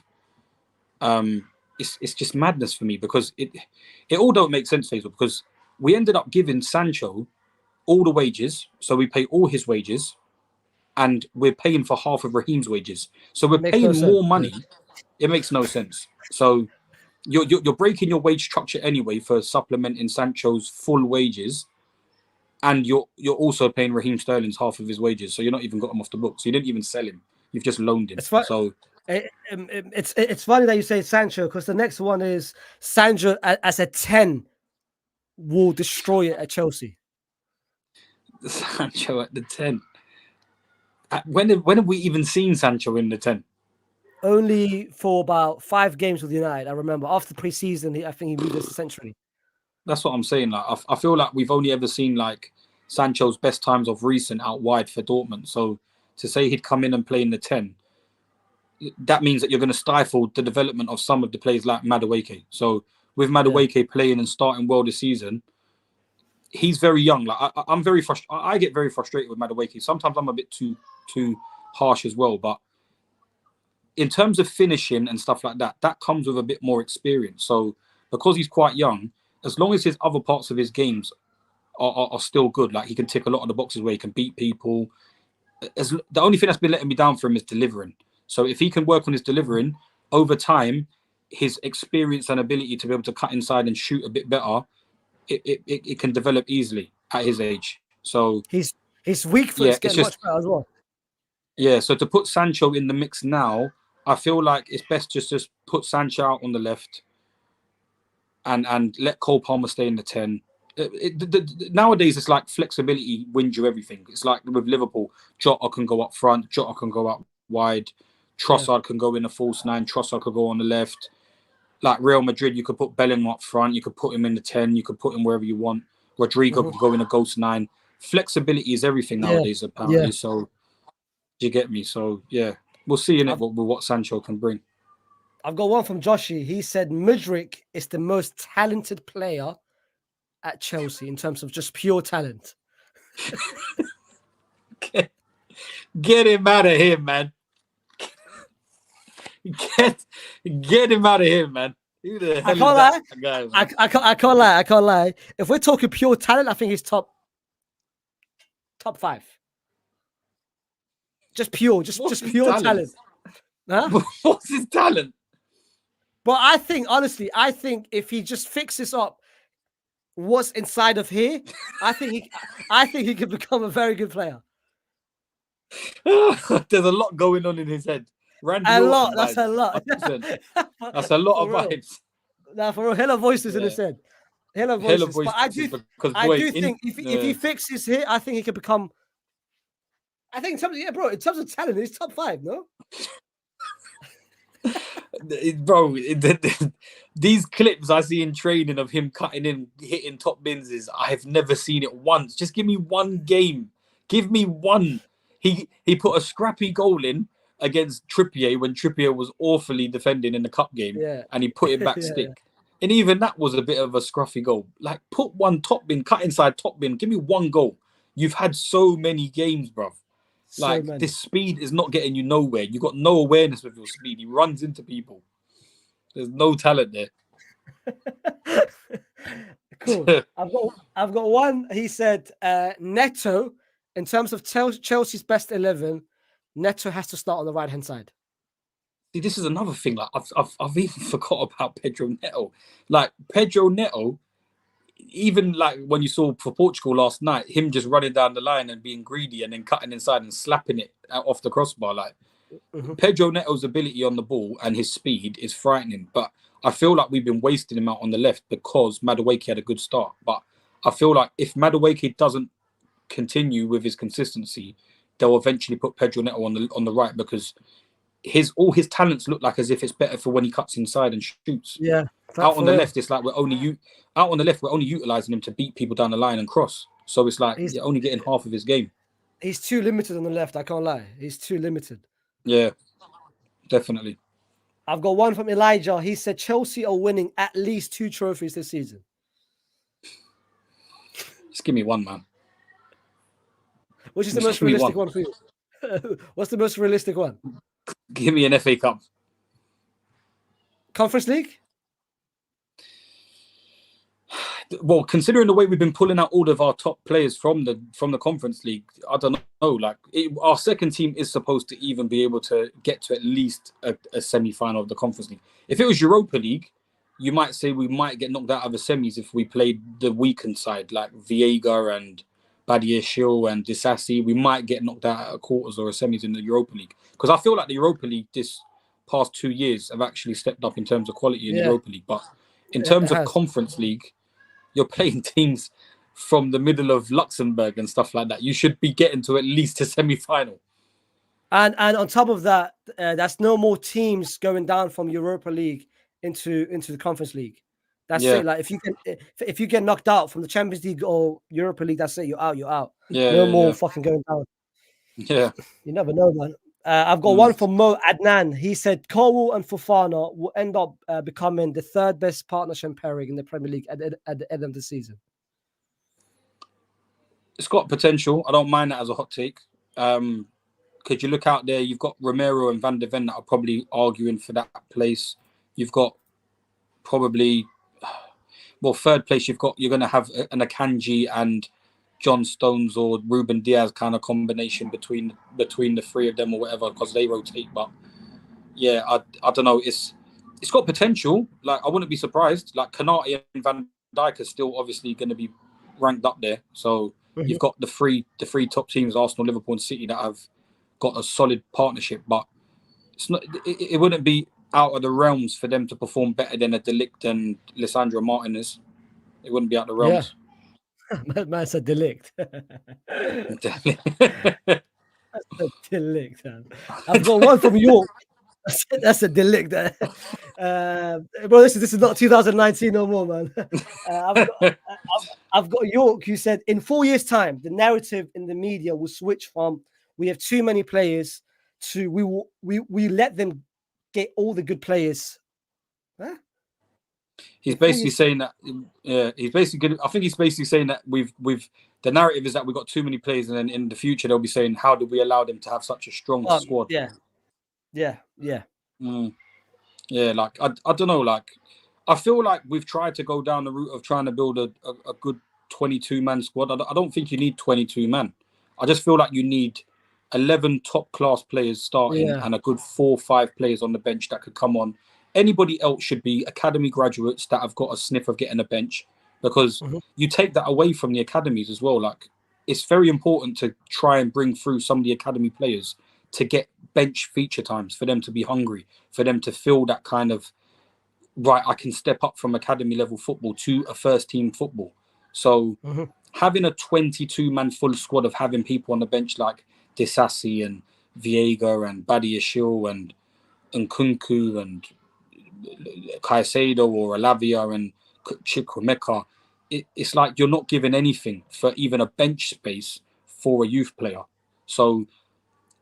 it's just madness for me, because it all don't make sense, Faisal, because we ended up giving Sancho all the wages, so we pay all his wages, and we're paying for half of Raheem's wages. So we're paying more money. It makes no sense. So you're breaking your wage structure anyway for supplementing Sancho's full wages, and you're also paying Raheem Sterling's half of his wages. So you're not even got him off the books. So you didn't even sell him. You've just loaned him. It's funny that you say Sancho, because the next one is Sancho as a 10 will destroy it at Chelsea. Sancho at the 10. When have we even seen Sancho in the 10? Only for about 5 games with United. I remember after pre-season, I think he moved us essentially. That's what I'm saying. Like, I feel like we've only ever seen like Sancho's best times of recent out wide for Dortmund. So to say he'd come in and play in the 10, that means that you're going to stifle the development of some of the players like Madueke. So with Madueke playing and starting well this season, he's very young. Like, I'm very frustrated. I get very frustrated with Madueke. Sometimes I'm a bit too harsh as well. But in terms of finishing and stuff like that, that comes with a bit more experience. So because he's quite young, as long as his other parts of his games are still good, like he can tick a lot of the boxes where he can beat people. The only thing that's been letting me down for him is delivering. So if he can work on his delivering over time, his experience and ability to be able to cut inside and shoot a bit better, it can develop easily at his age. So his weak foot is getting much better as well. Yeah, so to put Sancho in the mix now, I feel like it's best just put Sancho out on the left and let Cole Palmer stay in the 10. Nowadays, it's like flexibility wins you everything. It's like with Liverpool, Jota can go up front, Jota can go out wide, Trossard can go in a false 9, Trossard could go on the left. Like Real Madrid, you could put Bellingham up front, you could put him in the 10, you could put him wherever you want. Rodrigo could go in a ghost 9. Flexibility is everything nowadays, apparently. So, do you get me? So, yeah, we'll see in it what Sancho can bring. I've got one from Joshi. He said Mudryk is the most talented player at Chelsea in terms of just pure talent? Get him out of here, man. Get him out of here, man. Who the hell is that guy? I can't lie. I can't lie. If we're talking pure talent, I think he's top 5. Just pure talent? talent. Huh? What's his talent? But I think, honestly, if he just fixes up what's inside of here, I think he could become a very good player. There's a lot going on in his head. Randy a lot. Orton That's vibes. a lot. That's a lot of real. vibes. Now, for real, hella voices in his head. Hella voices. But I do think if he fixes here, I think he could become. I think in terms of talent, he's top 5, no? Bro, these clips I see in training of him cutting in, hitting top bins I've never seen it once. Just give me one game. Give me one. He put a scrappy goal in against Trippier when Trippier was awfully defending in the cup game, and he put it back stick. And even that was a bit of a scruffy goal. Like, put one top bin, cut inside top bin. Give me one goal. You've had so many games, bruv. Like, this speed is not getting you nowhere. You got no awareness with your speed. He runs into people. There's no talent there. Cool. I've got one. He said Neto, in terms of Chelsea's best 11, Neto has to start on the right hand side. See, this is another thing. Like, I've even forgot about Pedro Neto. Like, Pedro Neto, even like when you saw for Portugal last night, him just running down the line and being greedy and then cutting inside and slapping it off the crossbar. Like, Pedro Neto's ability on the ball and his speed is frightening. But I feel like we've been wasting him out on the left because Madueke had a good start. But I feel like if Madueke doesn't continue with his consistency, they'll eventually put Pedro Neto on the right, because all his talents look like as if it's better for when he cuts inside and shoots. Yeah. Out on the left, it's like we're only utilizing him to beat people down the line and cross. So it's like you're only getting half of his game. He's too limited on the left. I can't lie. He's too limited. Yeah, definitely. I've got one from Elijah. He said Chelsea are winning at least 2 trophies this season. Just give me one, man. Which is the most realistic one for you? What's the most realistic one? Give me an FA Cup. Conference League? Well, considering the way we've been pulling out all of our top players from the Conference League, I don't know. Like, our second team is supposed to even be able to get to at least a semi-final of the Conference League. If it was Europa League, you might say we might get knocked out of the semis if we played the weakened side, like Viega and Badiashile and Disasi. We might get knocked out at quarters or a semis in the Europa League. Because I feel like the Europa League this past 2 years have actually stepped up in terms of quality in the Europa League. But in terms of Conference League, you're playing teams from the middle of Luxembourg and stuff like that. You should be getting to at least a semi-final. And on top of that, that's no more teams going down from Europa League into the Conference League. That's it. Like, if you get knocked out from the Champions League or Europa League, that's it. You're out. You're out. No more fucking going down. Yeah. You never know, man. I've got one from Mo Adnan. He said Colwill and Fofana will end up becoming the 3rd best partnership pairing in the Premier League at the end of the season. It's got potential. I don't mind that as a hot take. Because you look out there, you've got Romero and Van de Ven that are probably arguing for that place. You've got probably, well, 3rd place, you're going to have an Akanji and John Stones or Ruben Diaz kind of combination between the 3 of them or whatever, because they rotate. But yeah, I don't know. It's got potential. Like, I wouldn't be surprised. Like, Konate and Van Dijk are still obviously going to be ranked up there. So you've got the three top teams, Arsenal, Liverpool, and City, that have got a solid partnership. But it's not. It wouldn't be out of the realms for them to perform better than a De Ligt and Lisandro Martinez. It wouldn't be out of the realms. Yeah. Man said De Ligt. That's a De Ligt, man. I've got one from York. That's a De Ligt. Bro, this is not 2019 no more, man. I've got York, who said in 4 years' time, the narrative in the media will switch from we have too many players to we let them get all the good players. Huh? He's basically saying that. He's basically. I think he's basically saying that we've the narrative is that we've got too many players, and then in the future they'll be saying, how did we allow them to have such a strong squad? Yeah. Yeah, like I don't know, like I feel like we've tried to go down the route of trying to build a good 22-man squad. I don't think you need 22 man. I just feel like you need 11 top class players starting and a good 4 or 5 players on the bench that could come on. Anybody else should be academy graduates that have got a sniff of getting a bench, because you take that away from the academies as well. Like, it's very important to try and bring through some of the academy players to get bench feature times, for them to be hungry, for them to feel that kind of, right, I can step up from academy level football to a first team football. So having a 22-man full squad of having people on the bench like Disasi and Viega and Badiashil and Nkunku and Caicedo or Alavia and Chukwemeka, it's like you're not giving anything for even a bench space for a youth player. So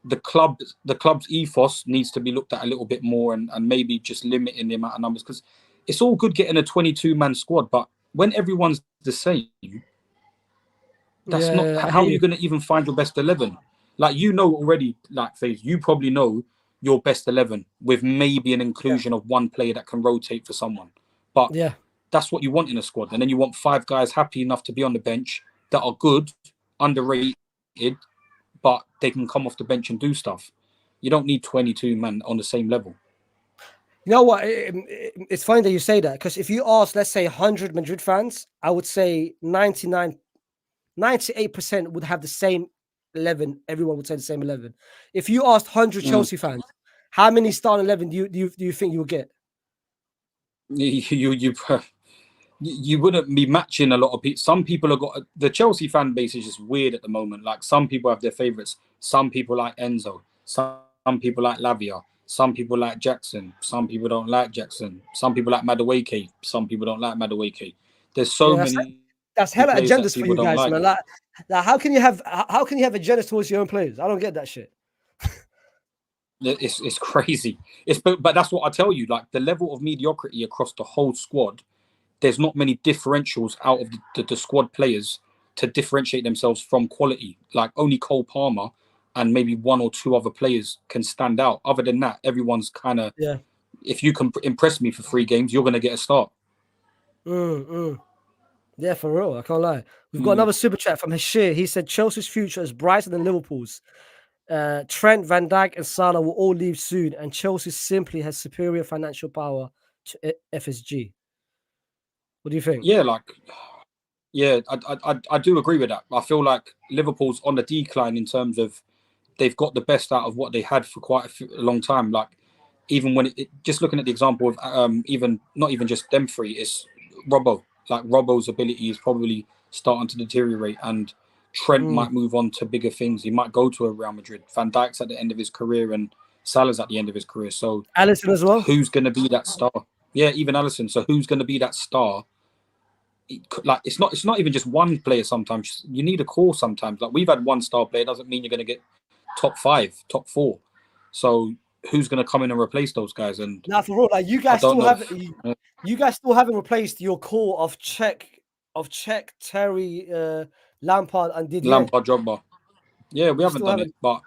the club's ethos needs to be looked at a little bit more, and maybe just limiting the amount of numbers, because it's all good getting a 22-man squad, but when everyone's the same, that's not how are you going to even find your best 11? Like, you know already, like FaZe, you probably know your best 11 with maybe an inclusion of one player that can rotate for someone. But that's what you want in a squad. And then you want 5 guys happy enough to be on the bench that are good, underrated, but they can come off the bench and do stuff. You don't need 22 men on the same level. You know what? It's funny that you say that, because if you ask, let's say, 100 Madrid fans, I would say 98% would have the same 11. Everyone would say the same 11. If you asked 100 Chelsea fans, how many starting 11 do you think you would get? You wouldn't be matching a lot of people. Some people have got, the Chelsea fan base is just weird at the moment. Like, some people have their favourites. Some people like Enzo. Some people like Lavia. Some people like Jackson. Some people don't like Jackson. Some people like Madueke. Some people don't like Madueke. There's so many. That's hella agendas for you guys, man. Like, how can you have agendas towards your own players? I don't get that shit. It's crazy. But that's what I tell you. Like, the level of mediocrity across the whole squad, there's not many differentials out of the squad players to differentiate themselves from quality. Like, only Cole Palmer and maybe 1 or 2 other players can stand out. Other than that, everyone's kind of, if you can impress me for 3 games, you're going to get a start. Yeah, for real. I can't lie. We've got another super chat from Hashir. He said Chelsea's future is brighter than Liverpool's. Trent, Van Dijk, and Salah will all leave soon, and Chelsea simply has superior financial power to FSG. What do you think? Yeah, I do agree with that. I feel like Liverpool's on the decline in terms of they've got the best out of what they had for quite a long time. Like, even when just looking at the example of even not even just them 3, it's Robbo. Like, Robbo's ability is probably starting to deteriorate, and Trent might move on to bigger things. He might go to a Real Madrid. Van Dijk's at the end of his career, and Salah's at the end of his career. So Alisson as well. Who's going to be that star? Yeah, even Alisson. So who's going to be that star? Like, it's not even just one player. Sometimes you need a core. Sometimes, like, we've had one star player, doesn't mean you're going to get top 5, top 4. So who's going to come in and replace those guys? And now, for real, like, you guys still haven't replaced your core of Czech, Terry, Lampard, and Didier. Lampard, Drogba. Yeah, we haven't done it, but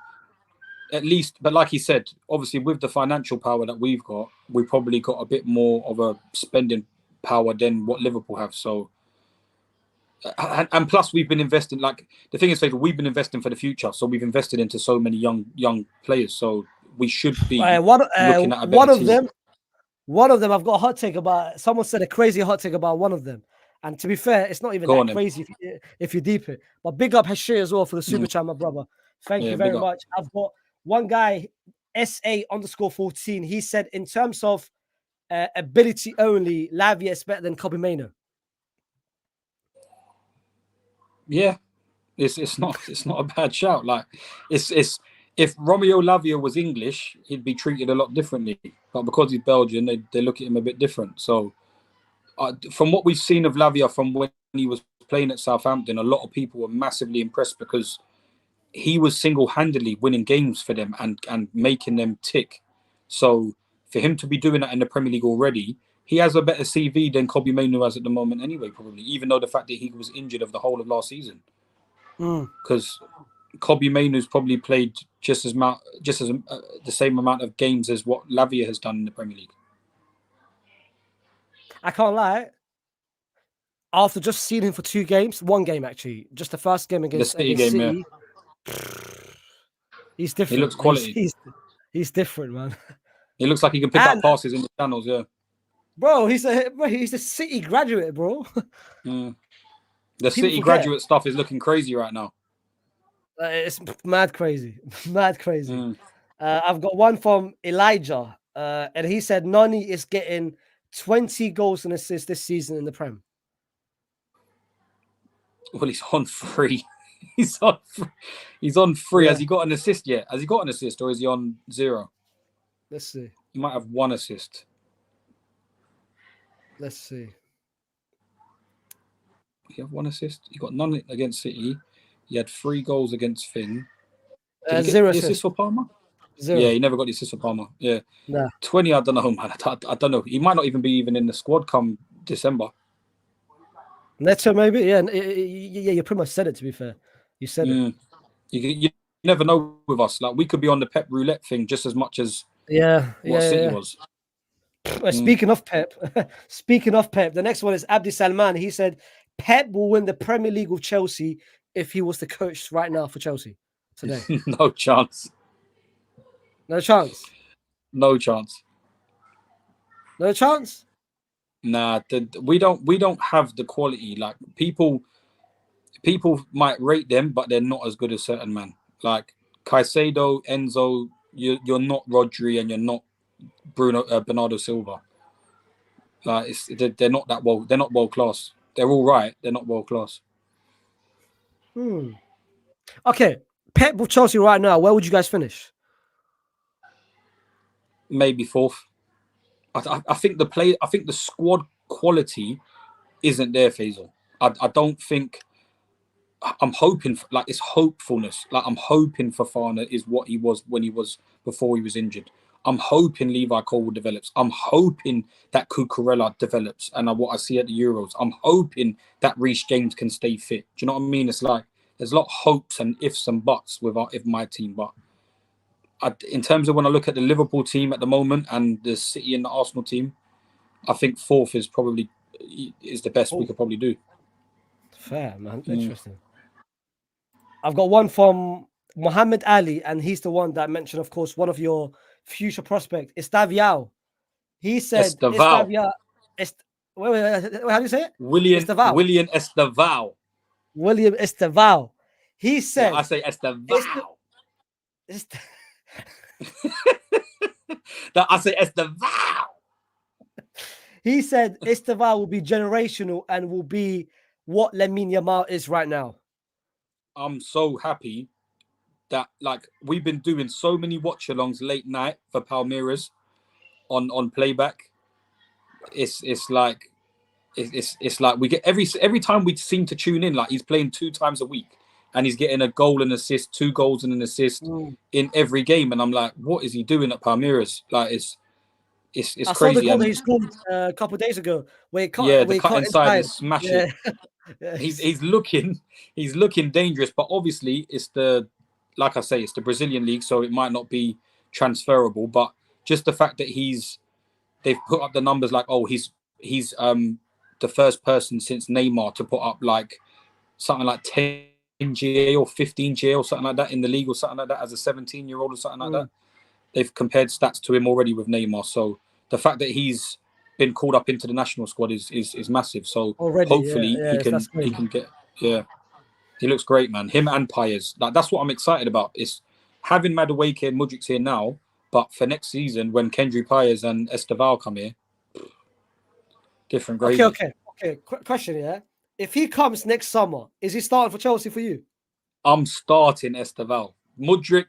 at least, but like he said, obviously with the financial power that we've got, we probably got a bit more of a spending power than what Liverpool have. So, and plus we've been investing. Like, the thing is, we've been investing for the future. So we've invested into so many young players. So we should be looking at a better team. One of them, I've got a hot take about. Someone said a crazy hot take about one of them, and to be fair, it's not even that crazy if you deep it. But big up Hashir as well for the super chat, my brother. Thank you very much. I've got one guy, SA_14. He said, in terms of ability only, Lavia is better than Kobe Mainoo. Yeah, it's not a bad shout. Like, it's if Romeo Lavia was English, he'd be treated a lot differently. But because he's Belgian, they look at him a bit different. So from what we've seen of Lavia from when he was playing at Southampton, a lot of people were massively impressed because he was single-handedly winning games for them and making them tick. So for him to be doing that in the Premier League already, he has a better CV than Kobbie Mainoo has at the moment anyway, probably, even though the fact that he was injured of the whole of last season. Because Kobbie Mainoo's probably played just as the same amount of games as what Lavia has done in the Premier League. I can't lie. After just seeing him for 2 games, 1 game actually, just the first game against The City game, City, he's different. He looks quality. He's different, man. He looks like he can pick up passes in the channels, yeah. Bro, he's a City graduate, bro. The City graduate stuff is looking crazy right now. It's mad crazy. Mad crazy. I've got one from Elijah, and he said Nani is getting 20 goals and assists this season in the Prem. Well, he's on 3. He's on 3. Yeah. Has he got an assist yet? Has he got an assist, or is he on 0? Let's see. He might have 1 assist. Let's see. He have 1 assist. He got none against City. He had 3 goals against Finn. Did he get 0 the assist for Palmer? 0. Yeah, he never got the assist for Palmer. Yeah. Nah. 20, I don't know, man. I don't know. He might not even be in the squad come December. Neto, maybe? Yeah, you pretty much said it, to be fair. You said it. You never know with us. Like, we could be on the Pep roulette thing just as much as City was. Speaking of Pep, the next one is Abdi Salman. He said Pep will win the Premier League with Chelsea if he was the coach right now for Chelsea today. No chance. No chance. No chance. No chance. Nah, we don't have the quality. Like, people might rate them, but they're not as good as certain men. Like Caicedo, Enzo. You're not Rodri, and you're not Bernardo Silva. Like, they're not that well. They're not world class. They're all right. They're not world class. Okay, Pep with Chelsea right now. Where would you guys finish? Maybe 4th. I think the squad quality isn't there, Faisal. I don't think. I'm hoping for, like, it's hopefulness. Like, I'm hoping Fofana is what he was before he was injured. I'm hoping Levi Colwill develops. I'm hoping that Cucurella develops, and what I see at the Euros. I'm hoping that Reece James can stay fit. Do you know what I mean? It's like there's a lot of hopes and ifs and buts with my team, but in terms of when I look at the Liverpool team at the moment and the City and the Arsenal team, I think 4th is the best we could probably do. Fair, man. Interesting. I've got one from Muhammad Ali, and he's the one that mentioned, of course, one of your future prospect, Estaviao. He said Estaviao. Wait, how do you say it? William Estaviao. William Estaviao. He said, I say Estaviao. I say Estaviao. He said Estaviao will be generational and will be what Lamine Yamal is right now. I'm so happy that, like, we've been doing so many watch-alongs late night for Palmeiras on playback. It's like we get every time we seem to tune in, like, he's playing 2 times a week and he's getting a goal and assist, 2 goals and an assist in every game, and I'm like, what is he doing at Palmeiras? Like, it's crazy. I saw the goal that he scored a couple of days ago where he cut, the cut inside and smash it. Yeah. He's looking dangerous, but obviously it's the Brazilian league, so it might not be transferable. But just the fact that they've put up the numbers, like, he's the first person since Neymar to put up like something like 10 GA or 15 GA or something like that in the league or something like that as a 17-year-old or something like that. They've compared stats to him already with Neymar, so the fact that he's been called up into the national squad is massive. So hopefully he can get. Yeah, he looks great, man. Him and Payet. Like, that's what I'm excited about. Is having Madueke and Mudrik's here now, but for next season when Kendry Payet and Estaval come here, different gravy. Okay. Question, yeah. If he comes next summer, is he starting for Chelsea for you? I'm starting Estaval. Mudrik,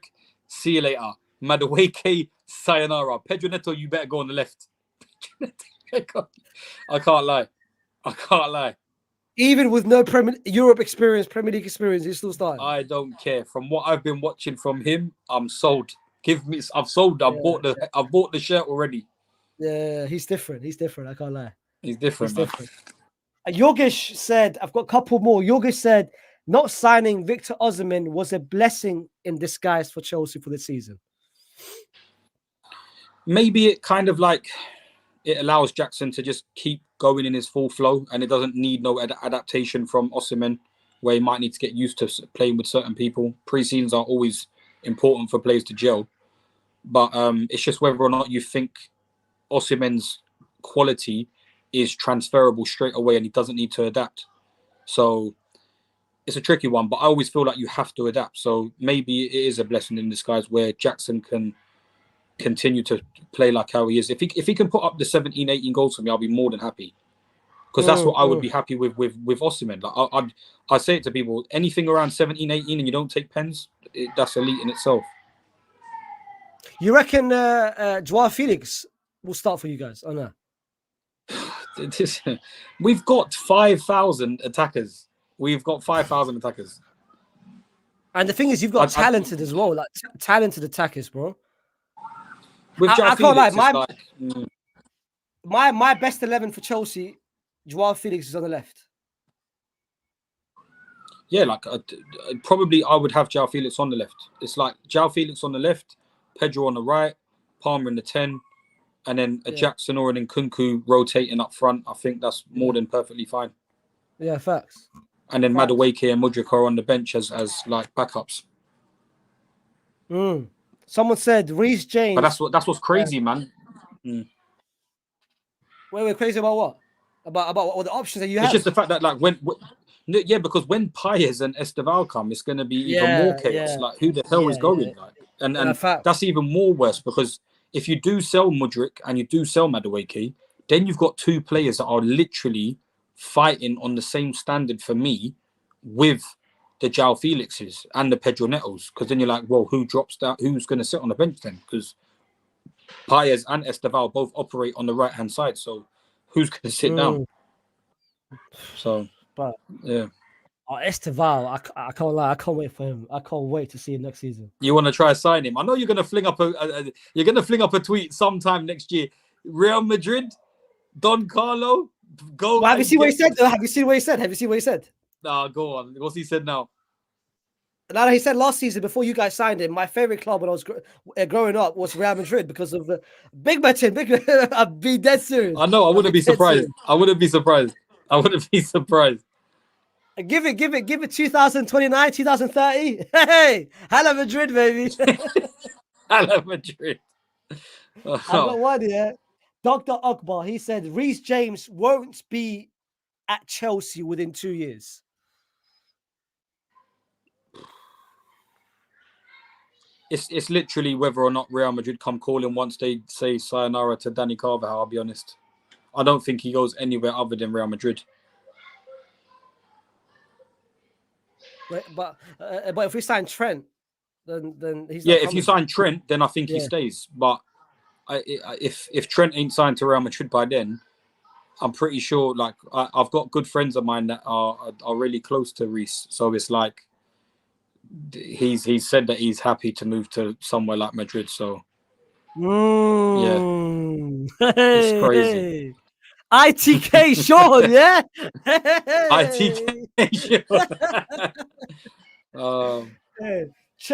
see you later. Madueke, sayonara. Pedro Neto, you better go on the left. I can't lie. Even with no Premier League experience, he's still starting. I don't care. From what I've been watching from him, I'm sold. I've sold. I've bought the shirt already. Yeah, he's different. He's different. I can't lie. He's different, He's man. different. Yogesh said, I've got a couple more. Yogesh said, not signing Victor Osimhen was a blessing in disguise for Chelsea for the season. Maybe it kind of like it allows Jackson to just keep going in his full flow, and it doesn't need no adaptation from Osimhen, where he might need to get used to playing with certain people. Pre-seasons are always important for players to gel, but it's just whether or not you think Osimhen's quality is transferable straight away, and he doesn't need to adapt. So it's a tricky one, but I always feel like you have to adapt. So maybe it is a blessing in disguise where Jackson can continue to play like how he is. If he can put up the 17, 18 goals for me, I'll be more than happy. Because that's what I would be happy with Osimhen. Like I say it to people, anything around 17, 18 and you don't take pens, that's elite in itself. You reckon Joao Felix will start for you guys? Oh no. We've got 5,000 attackers. We've got 5,000 attackers. And the thing is, you've got talented as well, like talented attackers, bro. I can't lie. My best 11 for Chelsea, Joao Felix is on the left. Yeah, like probably I would have Joao Felix on the left. It's like Joao Felix on the left, Pedro on the right, Palmer in the 10, and then Jackson or an Nkunku rotating up front. I think that's more than perfectly fine. Yeah, facts. And then Madueke and Mudryk are on the bench as like backups. Someone said Reece James. But that's what's crazy, man. Wait, crazy about what? About all the options that you have? It's just the fact that like because when Paez and Esteval come, it's going to be even more chaos. Yeah. Like who the hell is going? Like, and that's even more worse because if you do sell Mudryk and you do sell Madueke, then you've got two players that are literally fighting on the same standard for me with the Joao Felixes and the Pedro Netos. Because then you're like, well, who drops down? Who's going to sit on the bench then? Because Paez and Esteval both operate on the right hand side, so who's going to sit down? So, but yeah. Esteval, I can't lie. I can't wait for him. I can't wait to see him next season. You want to try sign him? I know you're going to fling up a tweet sometime next year. Real Madrid, Don Carlo, go. Well, have you seen what he said? Have you seen what he said? Nah, go on. What's he said now? Now he said last season before you guys signed him, my favorite club when I was growing up was Real Madrid because of big match. I'd be dead serious. I know. I wouldn't be surprised. I wouldn't be surprised. Give it 2029, 2030. Hey, Hala Madrid, baby. Hala Madrid. I got one here. Dr. Akbar, he said Reece James won't be at Chelsea within 2 years. It's literally whether or not Real Madrid come calling once they say sayonara to Dani Carvajal, I'll be honest. I don't think he goes anywhere other than Real Madrid. But if we sign Trent, then he's not coming. If you sign Trent, then I think he stays. But if Trent ain't signed to Real Madrid by then, I'm pretty sure. Like I've got good friends of mine that are really close to Reece, so it's like he's said that he's happy to move to somewhere like Madrid. So it's crazy. ITK Shaun, yeah. ITK Shaun.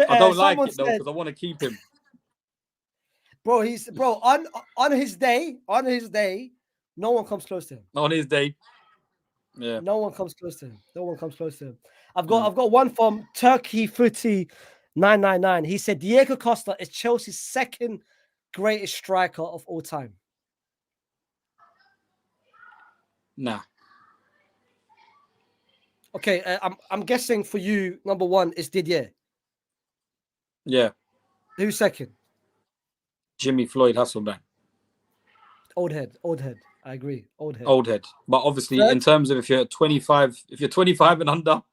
I don't like it though because I want to keep him. Bro, on his day, no one comes close to him. On his day, yeah. No one comes close to him. I've got one from Turkey Footy 999. He said Diego Costa is Chelsea's second greatest striker of all time. Nah. Okay, I'm guessing for you, number one is Didier. Yeah. Who's second? Jimmy Floyd Hasselbank. Old head. I agree. Old head. But obviously, in terms of if you're 25 and under,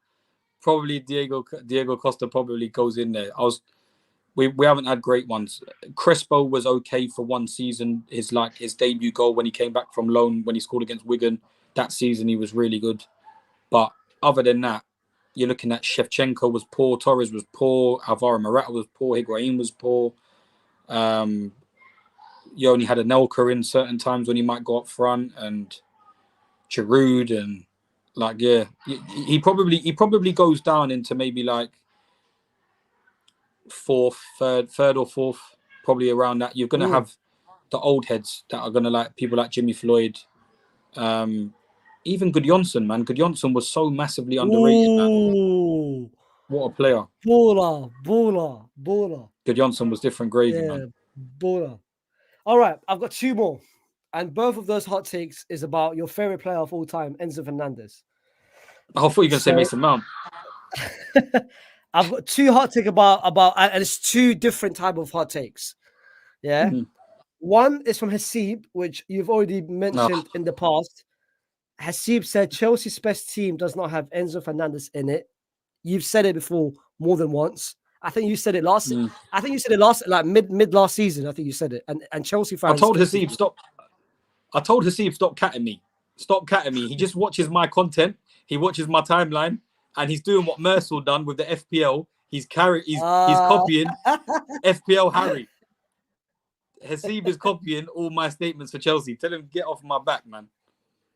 probably Diego Costa probably goes in there. We haven't had great ones. Crespo was okay for one season. His debut goal when he came back from loan when he scored against Wigan. That season he was really good. But other than that, you're looking at Shevchenko was poor, Torres was poor, Alvaro Morata was poor, Higuain was poor. you only had Anelka in certain times when he might go up front, and Giroud, and like, yeah, he probably goes down into maybe like third or fourth, probably around that. You're gonna have the old heads that are gonna like people like Jimmy Floyd, even Gudjonsson, man. Gudjonsson was so massively underrated, man. What a player! Baller. Gudjonsson was different gravy, man. Baller. All right, I've got two more, and both of those hot takes is about your favorite player of all time, Enzo Fernandez. I thought you were gonna say Mason Mount. I've got two hot takes about, and it's two different type of hot takes. Yeah. One is from Hasib, which you've already mentioned in the past. Hasib said Chelsea's best team does not have Enzo Fernandez in it. You've said it before more than once. I think you said it last. I think you said it last, like mid last season. I think you said it, and Chelsea fans. I told Hasib stop catting me. Stop catting me. He just watches my content. He watches my timeline, and he's doing what Mercel done with the FPL. He's copying FPL Harry. Hasib is copying all my statements for Chelsea. Tell him get off my back, man.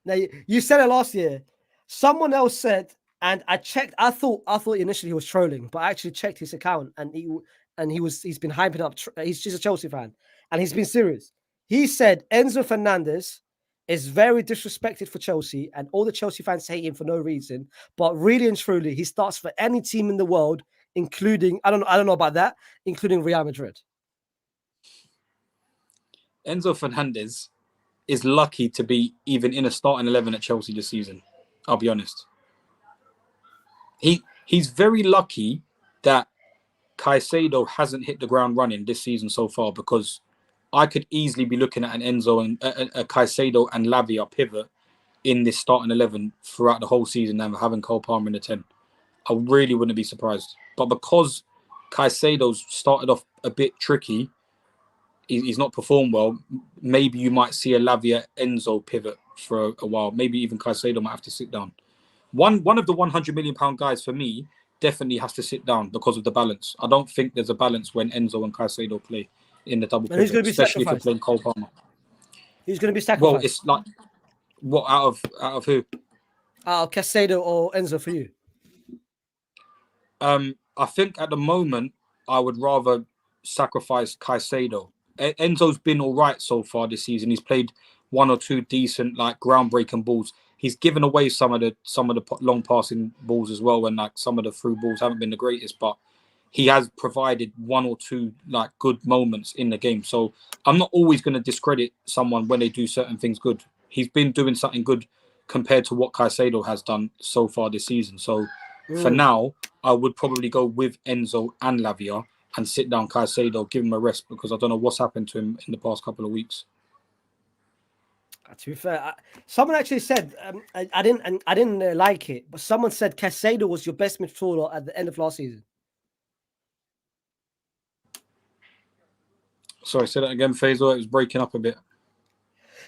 Now you said it last year. Someone else said, and I checked. I thought initially he was trolling, but I actually checked his account, and he's been hyping up. He's just a Chelsea fan, and he's been serious. He said Enzo Fernandez is very disrespected for Chelsea, and all the Chelsea fans hate him for no reason. But really and truly, he starts for any team in the world, including I don't know about that, including Real Madrid. Enzo Fernandez is lucky to be even in a starting 11 at Chelsea this season. I'll be honest. He's very lucky that Caicedo hasn't hit the ground running this season so far, because I could easily be looking at an Enzo and a Caicedo and Lavia pivot in this starting 11 throughout the whole season and having Cole Palmer in the 10. I really wouldn't be surprised. But because Caicedo's started off a bit tricky, he's not performed well, maybe you might see a Lavia Enzo pivot for a while. Maybe even Caicedo might have to sit down. One of the £100 million guys for me definitely has to sit down because of the balance. I don't think there's a balance when Enzo and Caicedo play in the double pivot, especially if you're playing Cole Palmer. Who's going to be sacrificed? Well, it's like, what, out of who? Out of Caicedo or Enzo for you? I think at the moment I would rather sacrifice Caicedo. Enzo's been all right so far this season. He's played one or two decent, like, groundbreaking balls. He's given away some of the long passing balls as well, and like some of the through balls haven't been the greatest, but he has provided one or two like good moments in the game. So I'm not always going to discredit someone when they do certain things good. He's been doing something good compared to what Caicedo has done so far this season. So for now, I would probably go with Enzo and Lavia and sit down Caicedo, give him a rest, because I don't know what's happened to him in the past couple of weeks. To be fair, someone actually said I didn't like it, but someone said Caicedo was your best midfielder at the end of last season. Sorry, say that again, Faisal. It was breaking up a bit.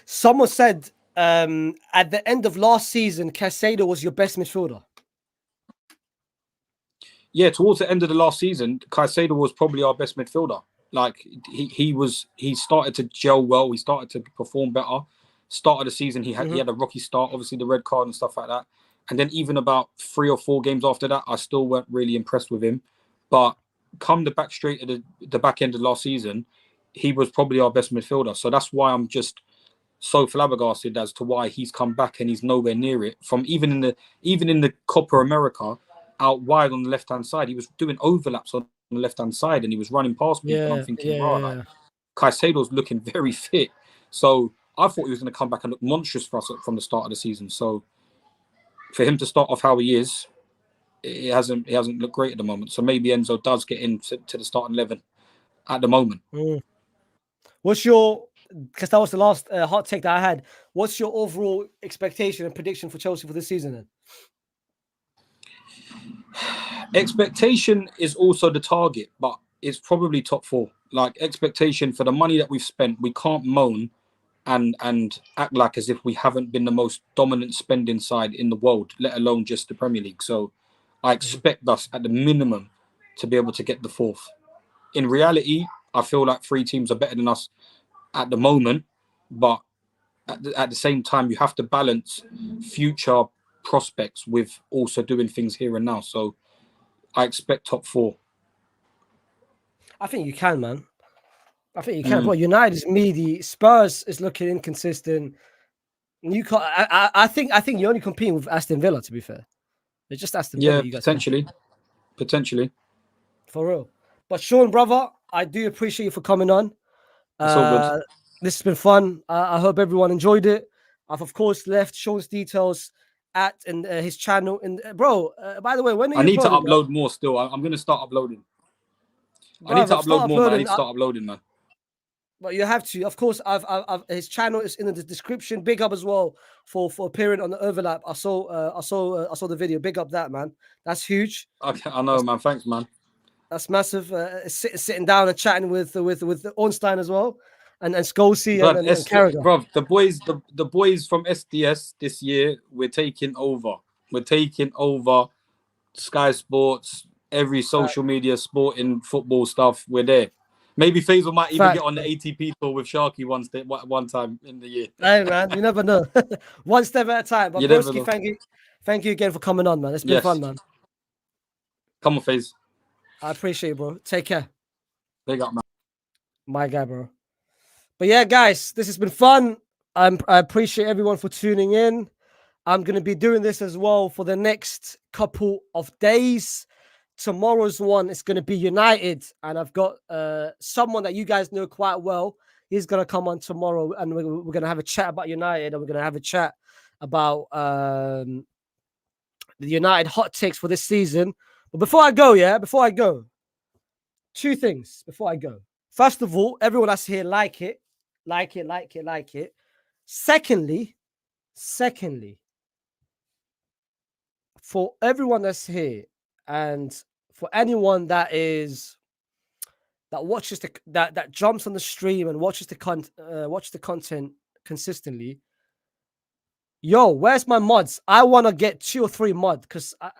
Someone said at the end of last season, Caicedo was your best midfielder. Yeah, towards the end of the last season, Caicedo was probably our best midfielder. Like he started to gel well. He started to perform better. Start of the season, he had a rocky start, obviously the red card and stuff like that. And then even about 3 or 4 games after that, I still weren't really impressed with him. But come the back straight at the back end of last season, he was probably our best midfielder. So that's why I'm just so flabbergasted as to why he's come back and he's nowhere near it. From even in the Copa America, out wide on the left hand side, he was doing overlaps on the left hand side and he was running past people. And I'm thinking, like, Caicedo's looking very fit. So I thought he was going to come back and look monstrous for us from the start of the season. So for him to start off how he is, he hasn't looked great at the moment. So maybe Enzo does get into the starting 11 at the moment. What's your, because that was the last hot take that I had, what's your overall expectation and prediction for Chelsea for this season then? Expectation is also the target, but it's probably top 4. Like, expectation for the money that we've spent, we can't moan and act like as if we haven't been the most dominant spending side in the world, let alone just the Premier League. So I expect us at the minimum to be able to get the 4th. In reality, I feel like 3 teams are better than us at the moment, but at the same time, you have to balance future prospects with also doing things here and now. So I expect top 4. I think you can, man. I think you can, bro. United is meaty. Spurs is looking inconsistent. You can't. I think you're only competing with Aston Villa. To be fair, it's just Aston Villa. Yeah, You guys potentially. for real. But Shaun, brother, I do appreciate you for coming on. It's all good. This has been fun. I hope everyone enjoyed it. I've of course left Shaun's details at his channel. And bro, by the way, when are I you need to uploading, man? upload more still. I'm going to start uploading. I need to Brother, upload start more, man. I need uploading. to start uploading, man. But you have to, of course. I've his channel is in the description. Big up as well for appearing on the overlap. I saw the video. Big up that, man. That's huge. Okay, I know, man. Thanks, man. That's massive. Sitting down and chatting with Ornstein as well, and Scalzi But and Carragher. bro, the boys from SDS this year, we're taking over. We're taking over Sky Sports, every social media, sporting, football stuff. We're there. Maybe Faisal might even Fact. get on the ATP tour with Sharky one time in the year. Hey man, you never know. One step at a time. But You never Broski, know. thank you again for coming on, man. It's been fun, man. Come on, Faiz. I appreciate it, bro. Take care. Big up, man. My guy, bro. But yeah, guys, this has been fun. I appreciate everyone for tuning in. I'm going to be doing this as well for the next couple of days. Tomorrow's one is going to be United, and I've got someone that you guys know quite well. He's going to come on tomorrow, and we're going to have a chat about United, and we're going to have a chat about the United hot takes for this season. But before I go, two things before I go. First of all, everyone that's here, like it. Secondly, for everyone that's here and for anyone that watches that jumps on the stream and watches the content consistently, yo, where's my mods? I want to get 2 or 3 mods because I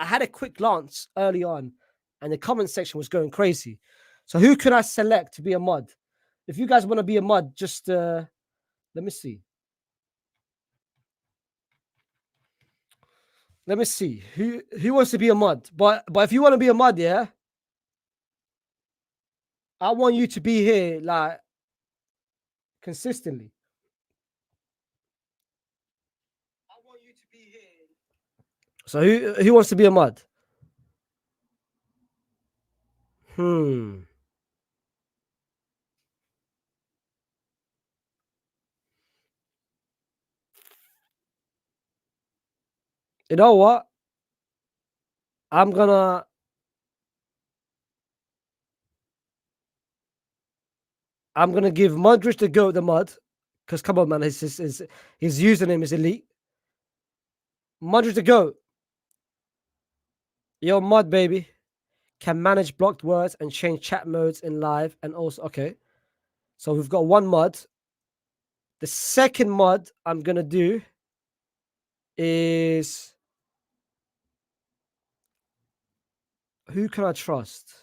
had a quick glance early on and the comment section was going crazy. So who can I select to be a mod? If you guys want to be a mod, just let me see. Let me see who wants to be a mod. But if you want to be a mod, yeah, I want you to be here like consistently. I want you to be here. So who wants to be a mod? You know what? I'm gonna give Modric the go at the mod. Because come on, man, his username is elite. Modric the go. Yo, mod baby. Can manage blocked words and change chat modes in live. And also, okay. So we've got 1 mod. The second mod I'm gonna do is, who can I trust?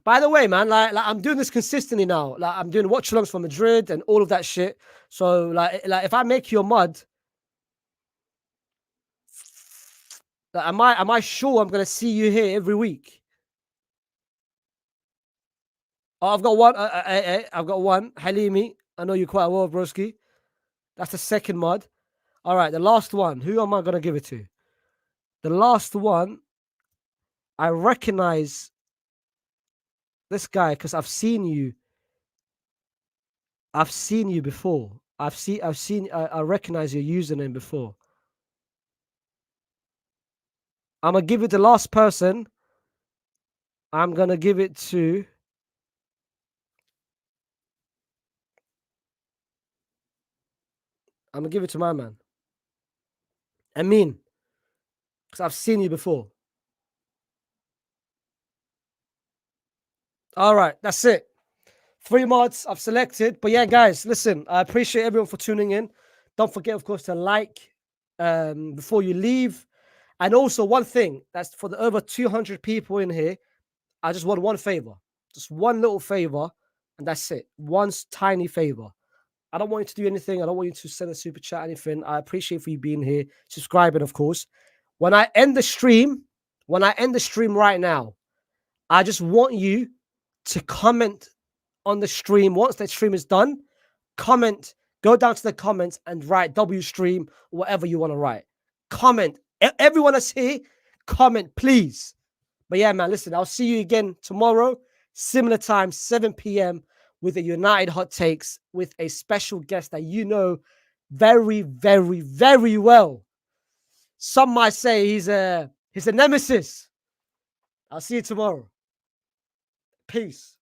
By the way, man, like I'm doing this consistently now. Like I'm doing watch alongs for Madrid and all of that shit. So like if I make you a mod, like, am I sure I'm gonna see you here every week? Oh, I've got one. I've got one. Halimi, I know you quite well, broski. That's the second mod. All right, the last one. Who am I gonna give it to? The last one. I recognize this guy because I've seen you. I've seen you before. I recognize your username before. I'm gonna give it the last person. I'm gonna give it to. I'm gonna give it to my man. Amin, because I've seen you before. All right, that's it. 3 mods I've selected. But yeah, guys, listen, I appreciate everyone for tuning in. Don't forget, of course, to like before you leave. And also one thing, that's for the over 200 people in here, I just want one favor, just one little favor, and that's it. One tiny favor. I don't want you to do anything. I don't want you to send a super chat, anything. I appreciate for you being here, subscribing, of course. When I end the stream right now, I just want you to comment on the stream. Once that stream is done, comment, go down to the comments and write W stream, whatever you want to write. Comment. Everyone that's here, comment, please. But yeah, man, listen, I'll see you again tomorrow, similar time, 7 p.m. with the United Hot Takes with a special guest that you know very, very, very well. Some might say he's a nemesis. I'll see you tomorrow. Peace.